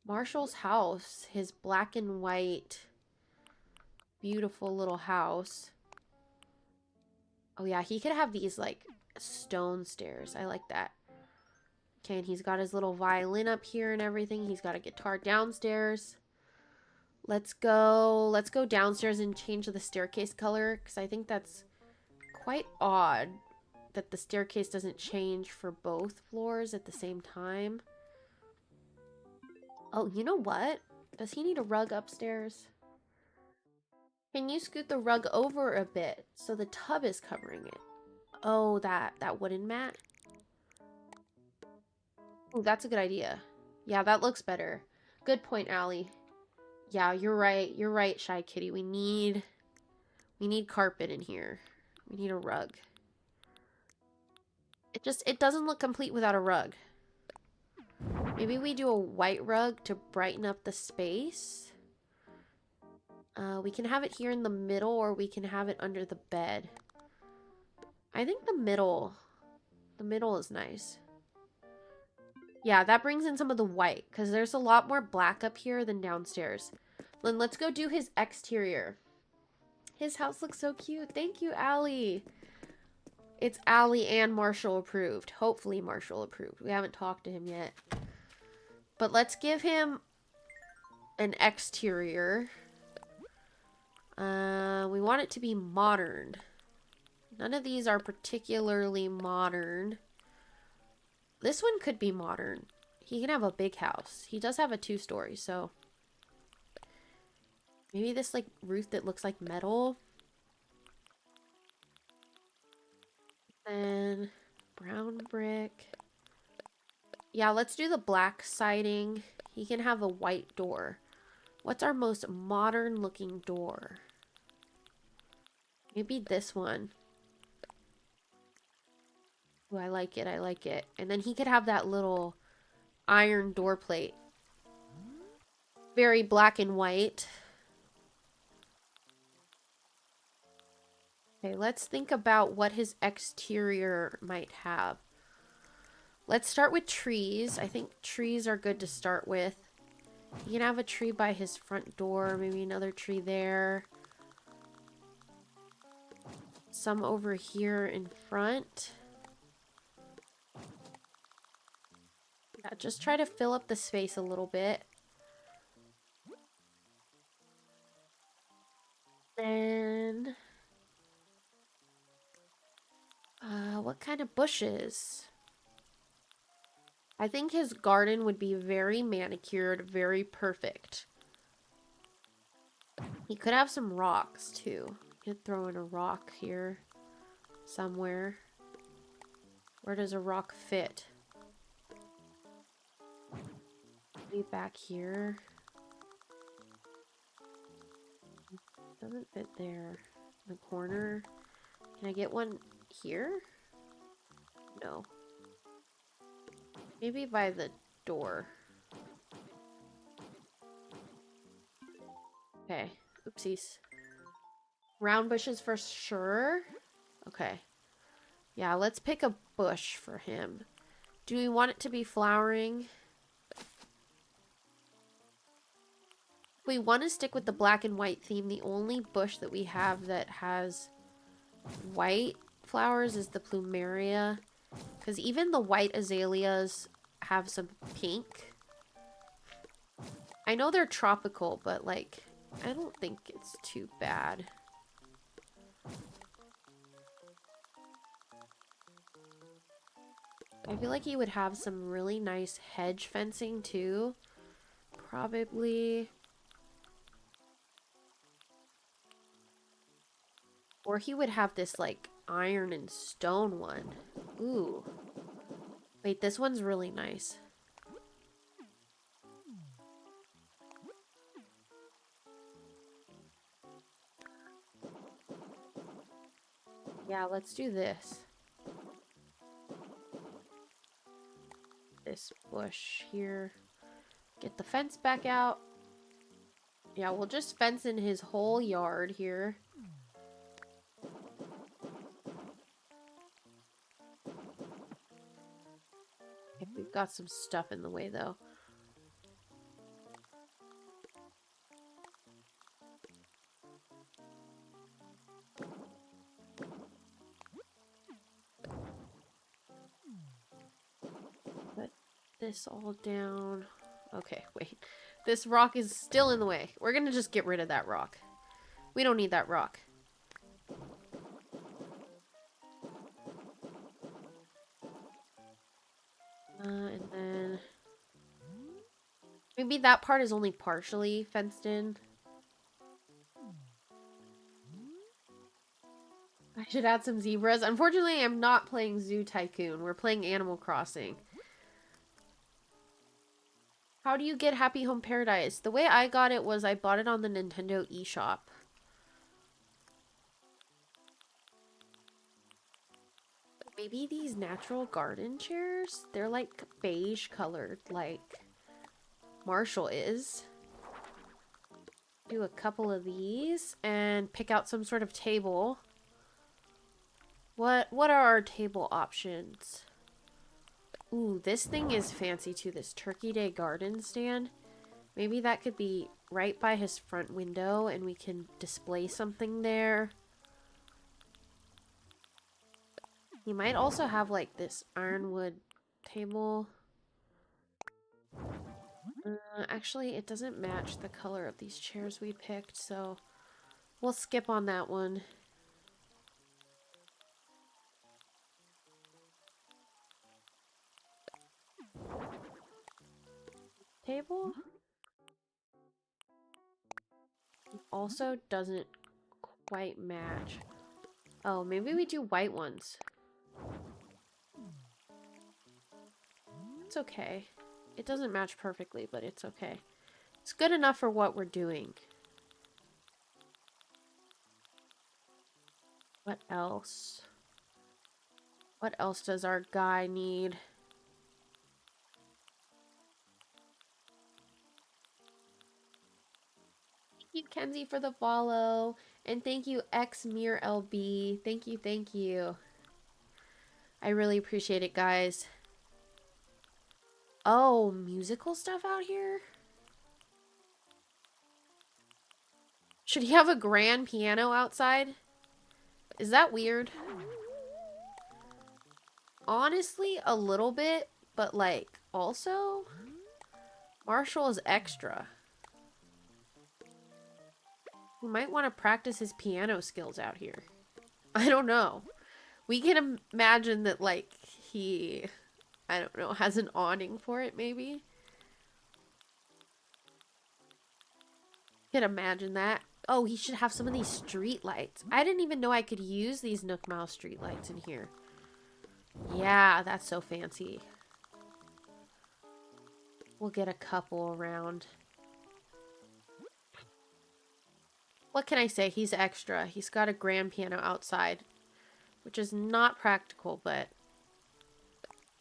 Marshall's house. His black and white, beautiful little house. Oh yeah, he could have these like stone stairs. I like that. Okay, and he's got his little violin up here and everything. He's got a guitar downstairs. Let's go downstairs and change the staircase color, because I think that's quite odd that the staircase doesn't change for both floors at the same time. Oh, you know what? Does he need a rug upstairs? Can you scoot the rug over a bit so the tub is covering it? Oh, that wooden mat? Oh, that's a good idea. Yeah, that looks better. Good point, Allie. Yeah, you're right. You're right, Shy Kitty. We need carpet in here. We need a rug. It doesn't look complete without a rug. Maybe we do a white rug to brighten up the space. We can have it here in the middle, or we can have it under the bed. I think the middle is nice. Yeah, that brings in some of the white, because there's a lot more black up here than downstairs. Then let's go do his exterior. His house looks so cute. Thank you, Allie. It's Allie and Marshall approved. Hopefully Marshall approved. We haven't talked to him yet. But let's give him an exterior. We want it to be modern. None of these are particularly modern. This one could be modern. He can have a big house. He does have a 2-story, so maybe this like roof that looks like metal. And brown brick. Yeah, let's do the black siding. He can have a white door. What's our most modern looking door? Maybe this one. Oh, I like it. I like it. And then he could have that little iron door plate. Very black and white. Okay, let's think about what his exterior might have. Let's start with trees. I think trees are good to start with. You can have a tree by his front door, maybe another tree there. Some over here in front. Yeah, just try to fill up the space a little bit. And what kind of bushes? I think his garden would be very manicured, very perfect. He could have some rocks too. Could throw in a rock here somewhere. Where does a rock fit? Maybe back here. Doesn't fit there. In the corner. Can I get one here? No. Maybe by the door. Okay. Oopsies. Round bushes for sure. Okay. Yeah, let's pick a bush for him. Do we want it to be flowering? We want to stick with the black and white theme. The only bush that we have that has white flowers is the plumeria. Because even the white azaleas have some pink. I know they're tropical, but like, I don't think it's too bad. I feel like he would have some really nice hedge fencing too. Probably. Or he would have this like iron and stone one. Ooh. Wait, this one's really nice. Yeah, let's do this. This bush here. Get the fence back out. Yeah, we'll just fence in his whole yard here. Okay, we've got some stuff in the way though. Put this all down. Okay, wait. This rock is still in the way. We're gonna just get rid of that rock. We don't need that rock. And then... maybe that part is only partially fenced in. I should add some zebras. Unfortunately, I'm not playing Zoo Tycoon. We're playing Animal Crossing. How do you get Happy Home Paradise? The way I got it was I bought it on the Nintendo eShop. Maybe these natural garden chairs? They're like beige colored, like Marshall is. Do a couple of these and pick out some sort of table. What are our table options? Ooh, this thing is fancy too, this Turkey Day garden stand. Maybe that could be right by his front window and we can display something there. He might also have like this ironwood table. Actually, it doesn't match the color of these chairs we picked, so we'll skip on that one. Table also doesn't quite match. Oh, maybe we do white ones. It's okay. It doesn't match perfectly, but it's okay. It's good enough for what we're doing. What else? What else does our guy need? Thank you, Kenzie, for the follow. And thank you, XMirLB. Thank you, thank you. I really appreciate it, guys. Oh, musical stuff out here? Should he have a grand piano outside? Is that weird? Honestly, a little bit, but like, also, Marshall is extra. He might want to practice his piano skills out here. I don't know. We can imagine that, like, he, I don't know, has an awning for it, maybe. Can imagine that. Oh, he should have some of these street lights. I didn't even know I could use these Nook Mouse street lights in here. Yeah, that's so fancy. We'll get a couple around. What can I say? He's extra. He's got a grand piano outside, which is not practical, but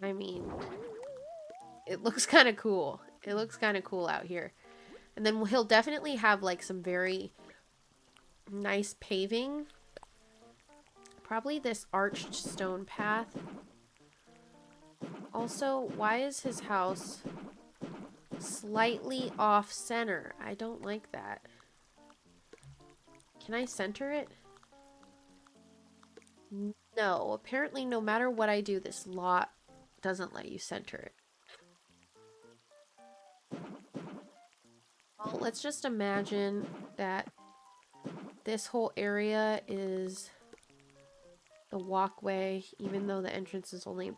I mean, it looks kind of cool. It looks kind of cool out here. And then he'll definitely have like some very nice paving. Probably this arched stone path. Also, why is his house slightly off center? I don't like that. Can I center it? No. Apparently, no matter what I do, this lot doesn't let you center it. Well, let's just imagine that this whole area is the walkway, even though the entrance is only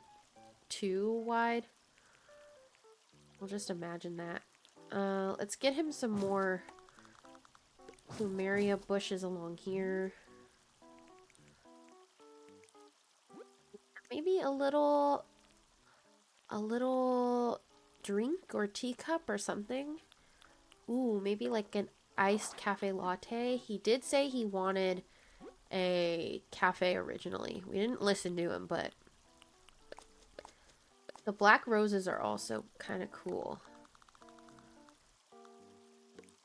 2 wide. We'll just imagine that. Let's get him some more plumeria bushes along here. Maybe a little drink or teacup or something. Ooh, maybe like an iced cafe latte. He did say he wanted a cafe originally. We didn't listen to him, but the black roses are also kind of cool.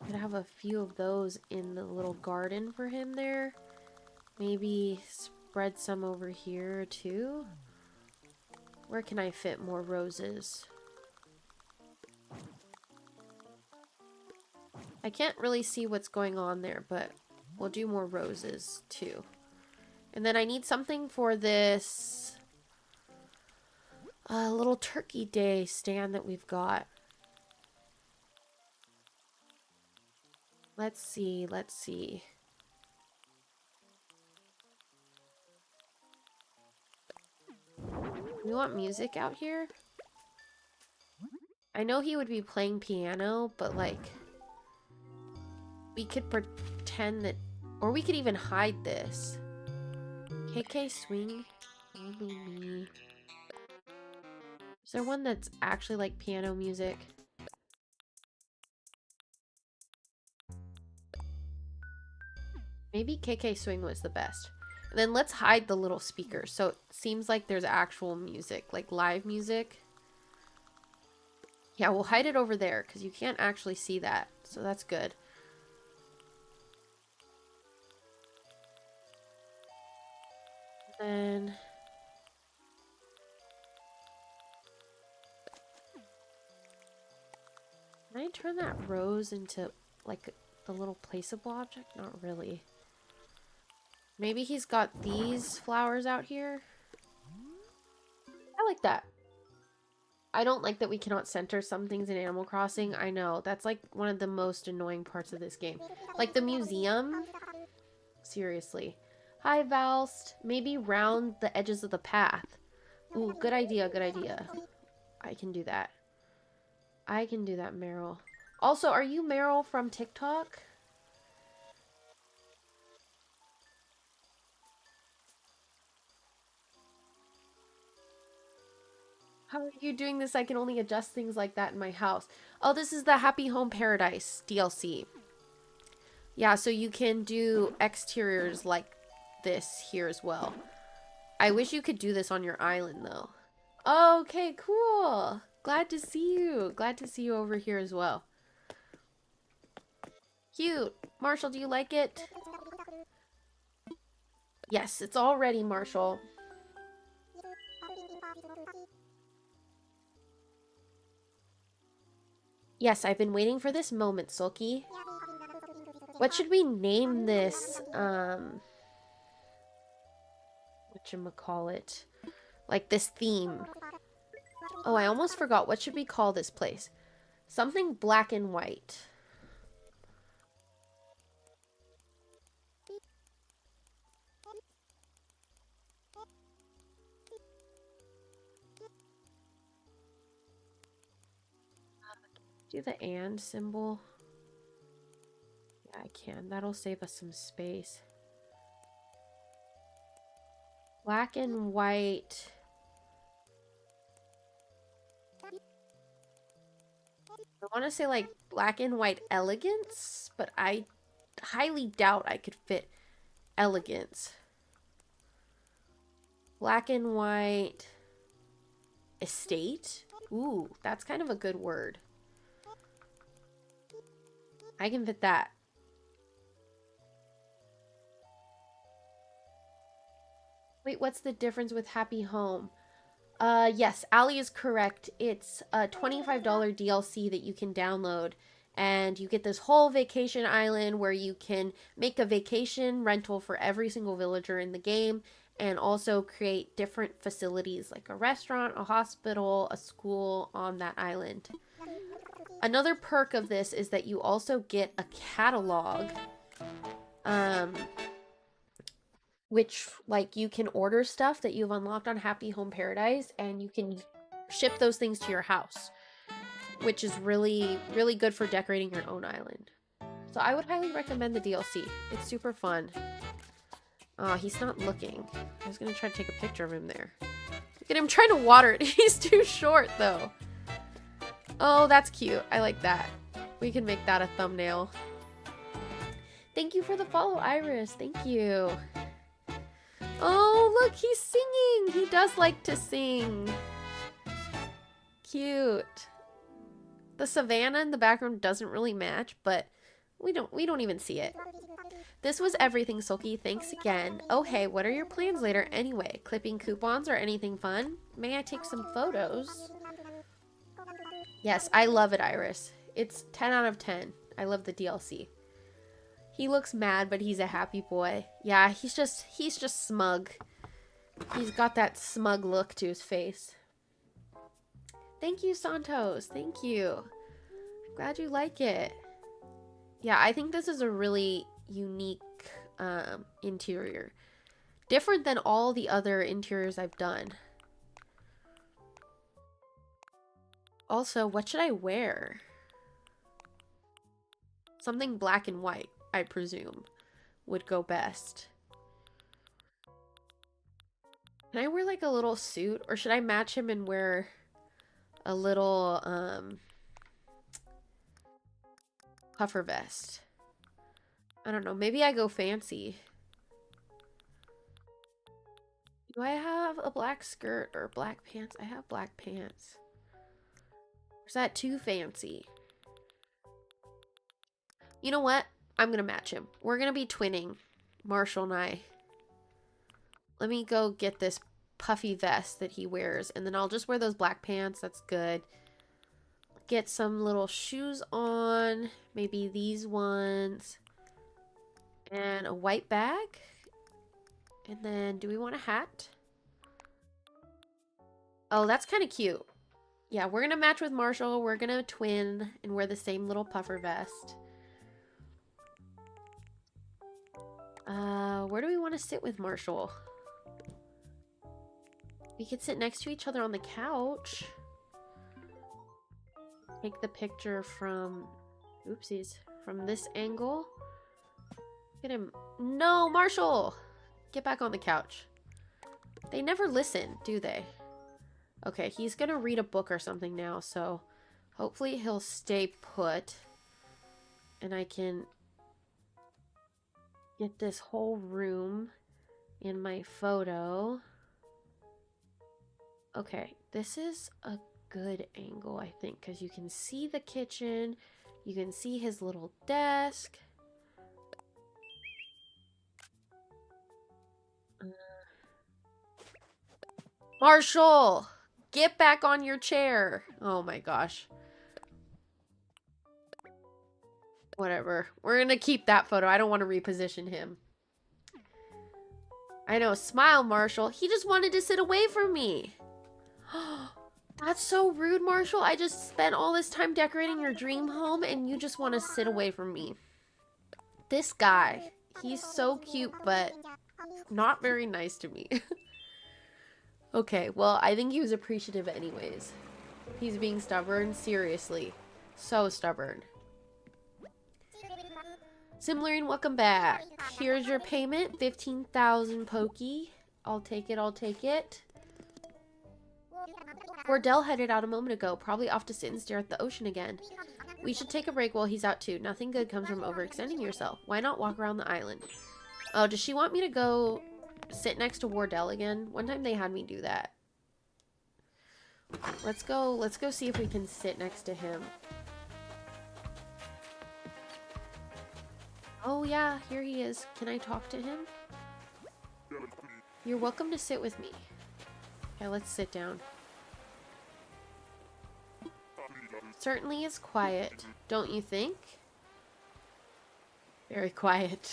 Could have a few of those in the little garden for him there. Maybe spread some over here too. Where can I fit more roses? I can't really see what's going on there, but we'll do more roses too. And then I need something for this little turkey day stand that we've got. Let's see, let's see. We want music out here? I know he would be playing piano, but like, we could pretend that, or we could even hide this. KK swing, only me. Is there one that's actually like piano music? Maybe KK swing was the best. And then let's hide the little speakers. So it seems like there's actual music, like live music. Yeah, we'll hide it over there because you can't actually see that. So that's good. Then can I turn that rose into like the little placeable object? Not really. Maybe he's got these flowers out here. I like that. I don't like that we cannot center some things in Animal Crossing. I know. That's like one of the most annoying parts of this game. Like the museum. Seriously. Hi, Valst. Maybe round the edges of the path. Ooh, good idea, good idea. I can do that. I can do that, Meryl. Also, are you Meryl from TikTok? How are you doing this? I can only adjust things like that in my house. Oh, this is the Happy Home Paradise DLC. Yeah, so you can do exteriors like this here as well. I wish you could do this on your island, though. Okay, cool. Glad to see you. Glad to see you over here as well. Cute. Marshall, do you like it? Yes, it's all ready, Marshall. Yes, I've been waiting for this moment, Sulky. What should we name this, whatchamacallit? Like this theme. Oh, I almost forgot. What should we call this place? Something black and white. Do the and symbol. Yeah, I can. That'll save us some space. Black and white. I want to say like black and white elegance, but I highly doubt I could fit elegance. Black and white estate. Ooh, that's kind of a good word. I can fit that. Wait, what's the difference with Happy Home? Yes, Ali is correct. It's a $25 DLC that you can download, and you get this whole vacation island where you can make a vacation rental for every single villager in the game, and also create different facilities like a restaurant, a hospital, a school on that island. Another perk of this is that you also get a catalog, which, like, you can order stuff that you've unlocked on Happy Home Paradise, and you can ship those things to your house, which is really, really good for decorating your own island. So I would highly recommend the DLC. It's super fun. Oh, he's not looking. I was gonna try to take a picture of him there. Look at him trying to water it. He's too short, though. Oh, that's cute. I like that. We can make that a thumbnail. Thank you for the follow, Iris. Thank you. Oh, look, he's singing. He does like to sing. Cute. The savannah in the background doesn't really match, but we don't even see it. This was everything, Sulky. Thanks again. Oh, hey, what are your plans later anyway? Clipping coupons or anything fun? May I take some photos? Yes, I love it, Iris. It's 10 out of 10. I love the DLC. He looks mad, but he's a happy boy. Yeah, he's just smug. He's got that smug look to his face. Thank you, Santos. Thank you. Glad you like it. Yeah, I think this is a really unique interior. Different than all the other interiors I've done. Also, what should I wear? Something black and white, I presume, would go best. Can I wear like a little suit, or should I match him and wear a little puffer vest? I don't know. Maybe I go fancy. Do I have a black skirt or black pants? I have black pants. Is that too fancy? You know what? I'm gonna match him. We're gonna be twinning, Marshall and I. Let me go get this puffy vest that he wears, and then I'll just wear those black pants. That's good. Get some little shoes on. Maybe these ones. And a white bag. And then, do we want a hat? Oh, that's kind of cute. Yeah, we're gonna match with Marshall. We're gonna twin and wear the same little puffer vest. Where do we want to sit with Marshall? We could sit next to each other on the couch. Take the picture from, oopsies, from this angle. Look at him. No, Marshall! Get back on the couch. They never listen, do they? Okay, he's gonna read a book or something now, so hopefully he'll stay put. And I can get this whole room in my photo. Okay, this is a good angle, I think, because you can see the kitchen. You can see his little desk. Marshall! Get back on your chair. Oh my gosh. Whatever. We're gonna keep that photo. I don't want to reposition him. I know. Smile, Marshall. He just wanted to sit away from me. That's so rude, Marshall. I just spent all this time decorating your dream home and you just want to sit away from me. This guy. He's so cute, but not very nice to me. Okay, well, I think he was appreciative anyways. He's being stubborn. Seriously. So stubborn. Simlerine, welcome back. Here's your payment. 15,000 Pokey. I'll take it, I'll take it. Wardell headed out a moment ago, probably off to sit and stare at the ocean again. We should take a break while he's out too. Nothing good comes from overextending yourself. Why not walk around the island? Oh, does she want me to go sit next to Wardell again? One time they had me do that. Let's go see if we can sit next to him. Oh yeah, here he is. Can I talk to him? You're welcome to sit with me. Okay, let's sit down. Certainly is quiet, don't you think? Very quiet.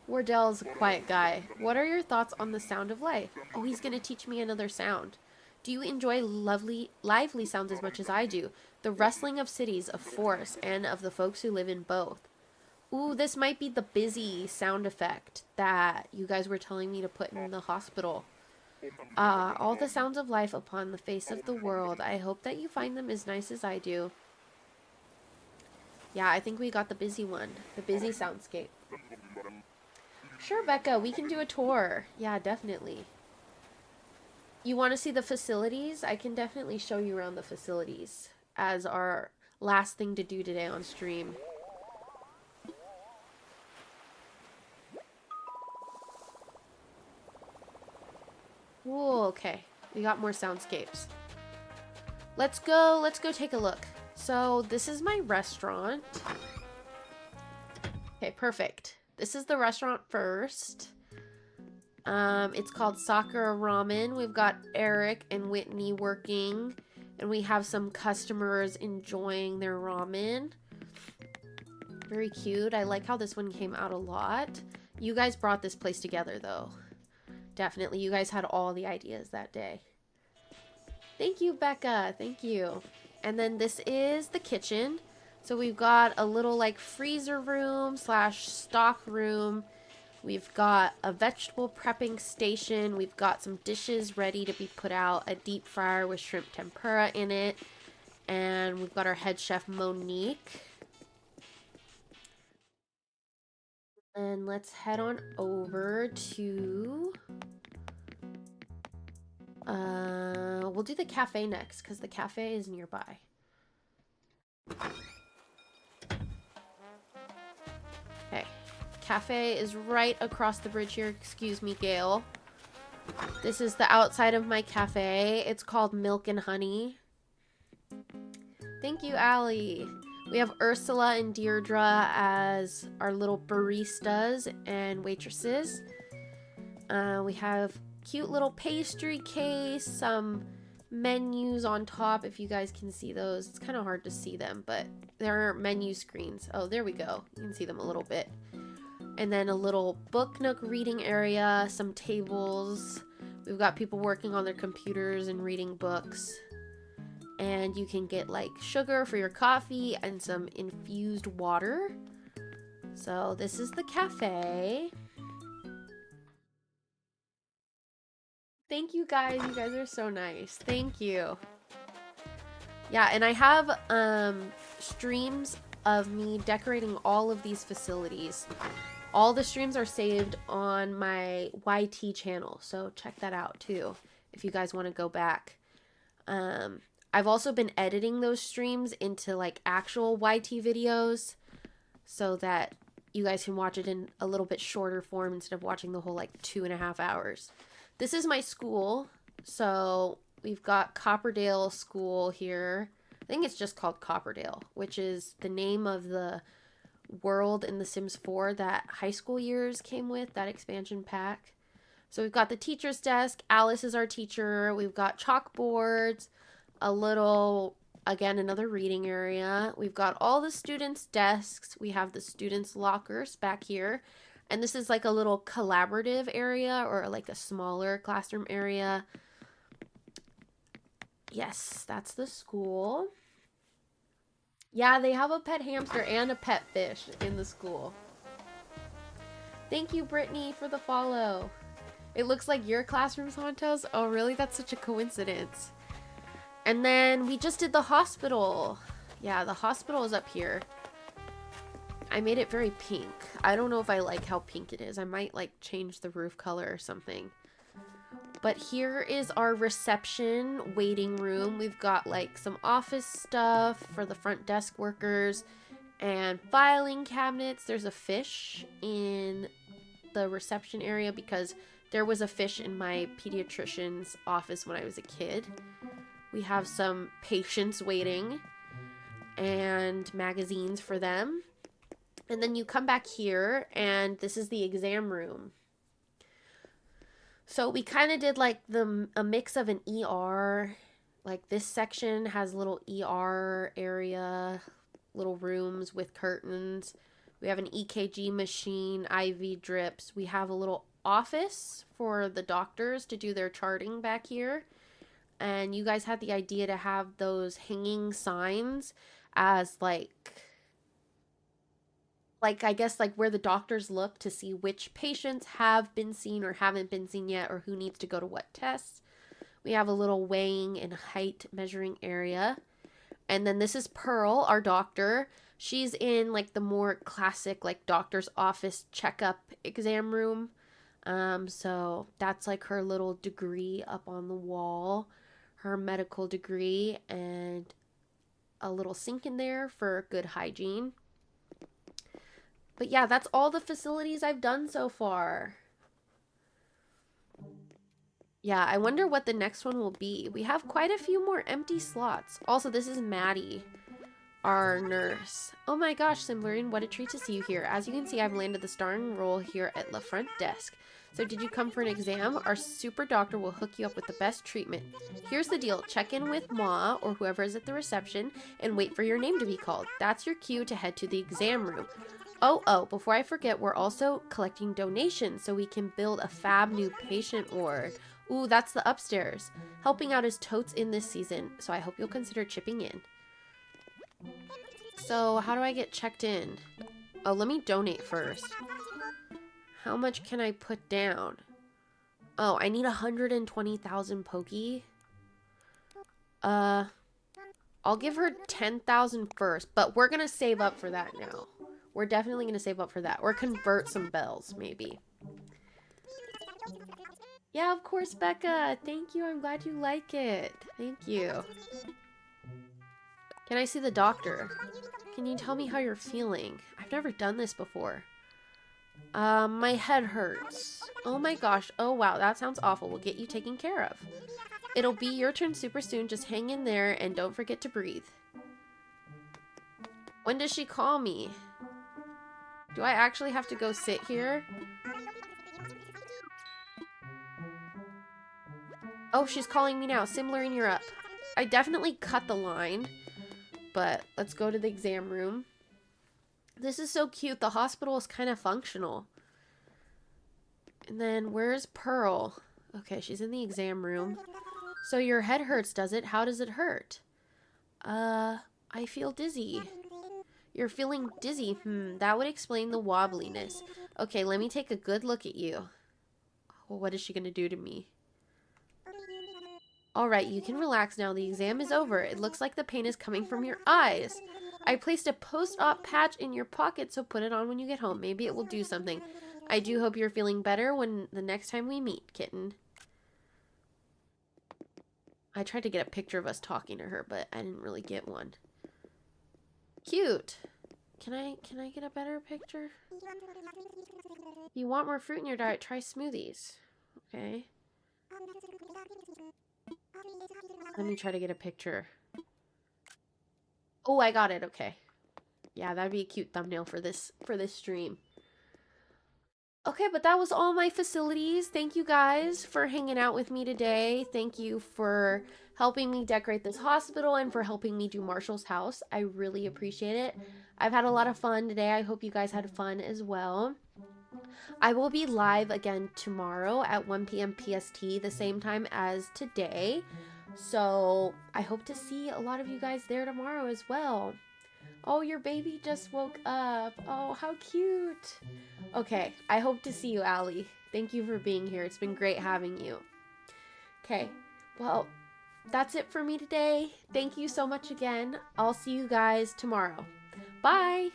Wardell's a quiet guy. What are your thoughts on the sound of life? Oh, he's gonna teach me another sound. Do you enjoy lively sounds as much as I do? The rustling of cities, of forests, and of the folks who live in both. Ooh, this might be the busy sound effect that you guys were telling me to put in the hospital. All the sounds of life upon the face of the world. I hope that you find them as nice as I do. Yeah, I think we got the busy one. The busy soundscape. Sure, Becca, we can do a tour. Yeah, definitely. You want to see the facilities? I can definitely show you around the facilities as our last thing to do today on stream. Ooh, okay. We got more soundscapes. Let's go take a look. So this is my restaurant. Okay, perfect. This is the restaurant first. It's called Sakura Ramen. We've got Eric and Whitney working, and we have some customers enjoying their ramen. Very cute. I like how this one came out a lot. You guys brought this place together, though. Definitely. You guys had all the ideas that day. Thank you, Becca. Thank you. And then this is the kitchen. So we've got a little like freezer room / stock room. We've got a vegetable prepping station. We've got some dishes ready to be put out. A deep fryer with shrimp tempura in it. And we've got our head chef, Monique. And let's head on over to... we'll do the cafe next, because the cafe is nearby. Okay. Cafe is right across the bridge here. Excuse me, Gail. This is the outside of my cafe. It's called Milk and Honey. Thank you, Allie. We have Ursula and Deirdre as our little baristas and waitresses. We have cute little pastry case, some menus on top if you guys can see those. It's kind of hard to see them, but there are menu screens. Oh, there we go. You can see them a little bit. And then a little book nook reading area, some tables. We've got people working on their computers and reading books. And you can get like sugar for your coffee and some infused water. So this is the cafe. Thank you guys. You guys are so nice. Thank you. Yeah, and I have streams of me decorating all of these facilities. All the streams are saved on my YT channel, so check that out too if you guys want to go back. I've also been editing those streams into like actual YT videos so that you guys can watch it in a little bit shorter form instead of watching the whole like 2.5 hours. This is my school. So we've got Copperdale School here. I think it's just called Copperdale, which is the name of the world in The Sims 4 that high school years came with, that expansion pack. So we've got the teacher's desk. Alice is our teacher. We've got chalkboards, a little Again, another reading area. We've got all the students' desks. We have the students' lockers back here. And this is like a little collaborative area or like a smaller classroom area. Yes, that's the school. Yeah, they have a pet hamster and a pet fish in the school. Thank you, Brittany, for the follow. It looks like your classroom's Hontos. Oh, really? That's such a coincidence. And then we just did the hospital. Yeah, the hospital is up here. I made it very pink. I don't know if I like how pink it is. I might like change the roof color or something. But here is our reception waiting room. We've got like some office stuff for the front desk workers and filing cabinets. There's a fish in the reception area because there was a fish in my pediatrician's office when I was a kid. We have some patients waiting and magazines for them. And then you come back here and this is the exam room. So we kind of did like a mix of an ER. Like this section has a little ER area, little rooms with curtains. We have an EKG machine, IV drips. We have a little office for the doctors to do their charting back here. And you guys had the idea to have those hanging signs as I guess like where the doctors look to see which patients have been seen or haven't been seen yet or who needs to go to what tests. We have a little weighing and height measuring area. And then this is Pearl, our doctor. She's in like the more classic like doctor's office checkup exam room. So that's like her little degree up on the wall, her medical degree, and a little sink in there for good hygiene. But yeah, that's all the facilities I've done so far. Yeah, I wonder what the next one will be. We have quite a few more empty slots. Also, this is Maddie, our nurse. Oh my gosh, Simblerian, what a treat to see you here. As you can see, I've landed the starring role here at the front desk. So did you come for an exam? Our super doctor will hook you up with the best treatment. Here's the deal. Check in with Ma or whoever is at the reception and wait for your name to be called. That's your cue to head to the exam room. Oh, before I forget, we're also collecting donations so we can build a fab new patient ward. Ooh, that's the upstairs. Helping out is totes in this season, so I hope you'll consider chipping in. So, how do I get checked in? Oh, let me donate first. How much can I put down? Oh, I need 120,000 Pokey. I'll give her 10,000 first, but we're gonna save up for that now. We're definitely going to save up for that. Or convert some bells, maybe. Yeah, of course, Becca. Thank you. I'm glad you like it. Thank you. Can I see the doctor? Can you tell me how you're feeling? I've never done this before. My head hurts. Oh my gosh. Oh wow, that sounds awful. We'll get you taken care of. It'll be your turn super soon. Just hang in there and don't forget to breathe. When does she call me? Do I actually have to go sit here? Oh, she's calling me now. Simblerian, you're up. I definitely cut the line, but let's go to the exam room. This is so cute. The hospital is kind of functional. And then where's Pearl? Okay, she's in the exam room. So your head hurts, does it? How does it hurt? I feel dizzy. You're feeling dizzy. That would explain the wobbliness. Okay, let me take a good look at you. Well, what is she going to do to me? Alright, you can relax now. The exam is over. It looks like the pain is coming from your eyes. I placed a post-op patch in your pocket, so put it on when you get home. Maybe it will do something. I do hope you're feeling better when the next time we meet, kitten. I tried to get a picture of us talking to her, but I didn't really get one. Cute. Can I get a better picture? You want more fruit in your diet? Try smoothies. Okay. Let me try to get a picture. Oh, I got it. Okay. Yeah, that'd be a cute thumbnail for this stream. Okay, but that was all my facilities. Thank you guys for hanging out with me today. Thank you for helping me decorate this hospital and for helping me do Marshall's house. I really appreciate it. I've had a lot of fun today. I hope you guys had fun as well. I will be live again tomorrow at 1 p.m. PST, the same time as today. So I hope to see a lot of you guys there tomorrow as well. Oh, your baby just woke up. Oh, how cute. Okay, I hope to see you, Allie. Thank you for being here. It's been great having you. Okay, well, that's it for me today. Thank you so much again. I'll see you guys tomorrow. Bye.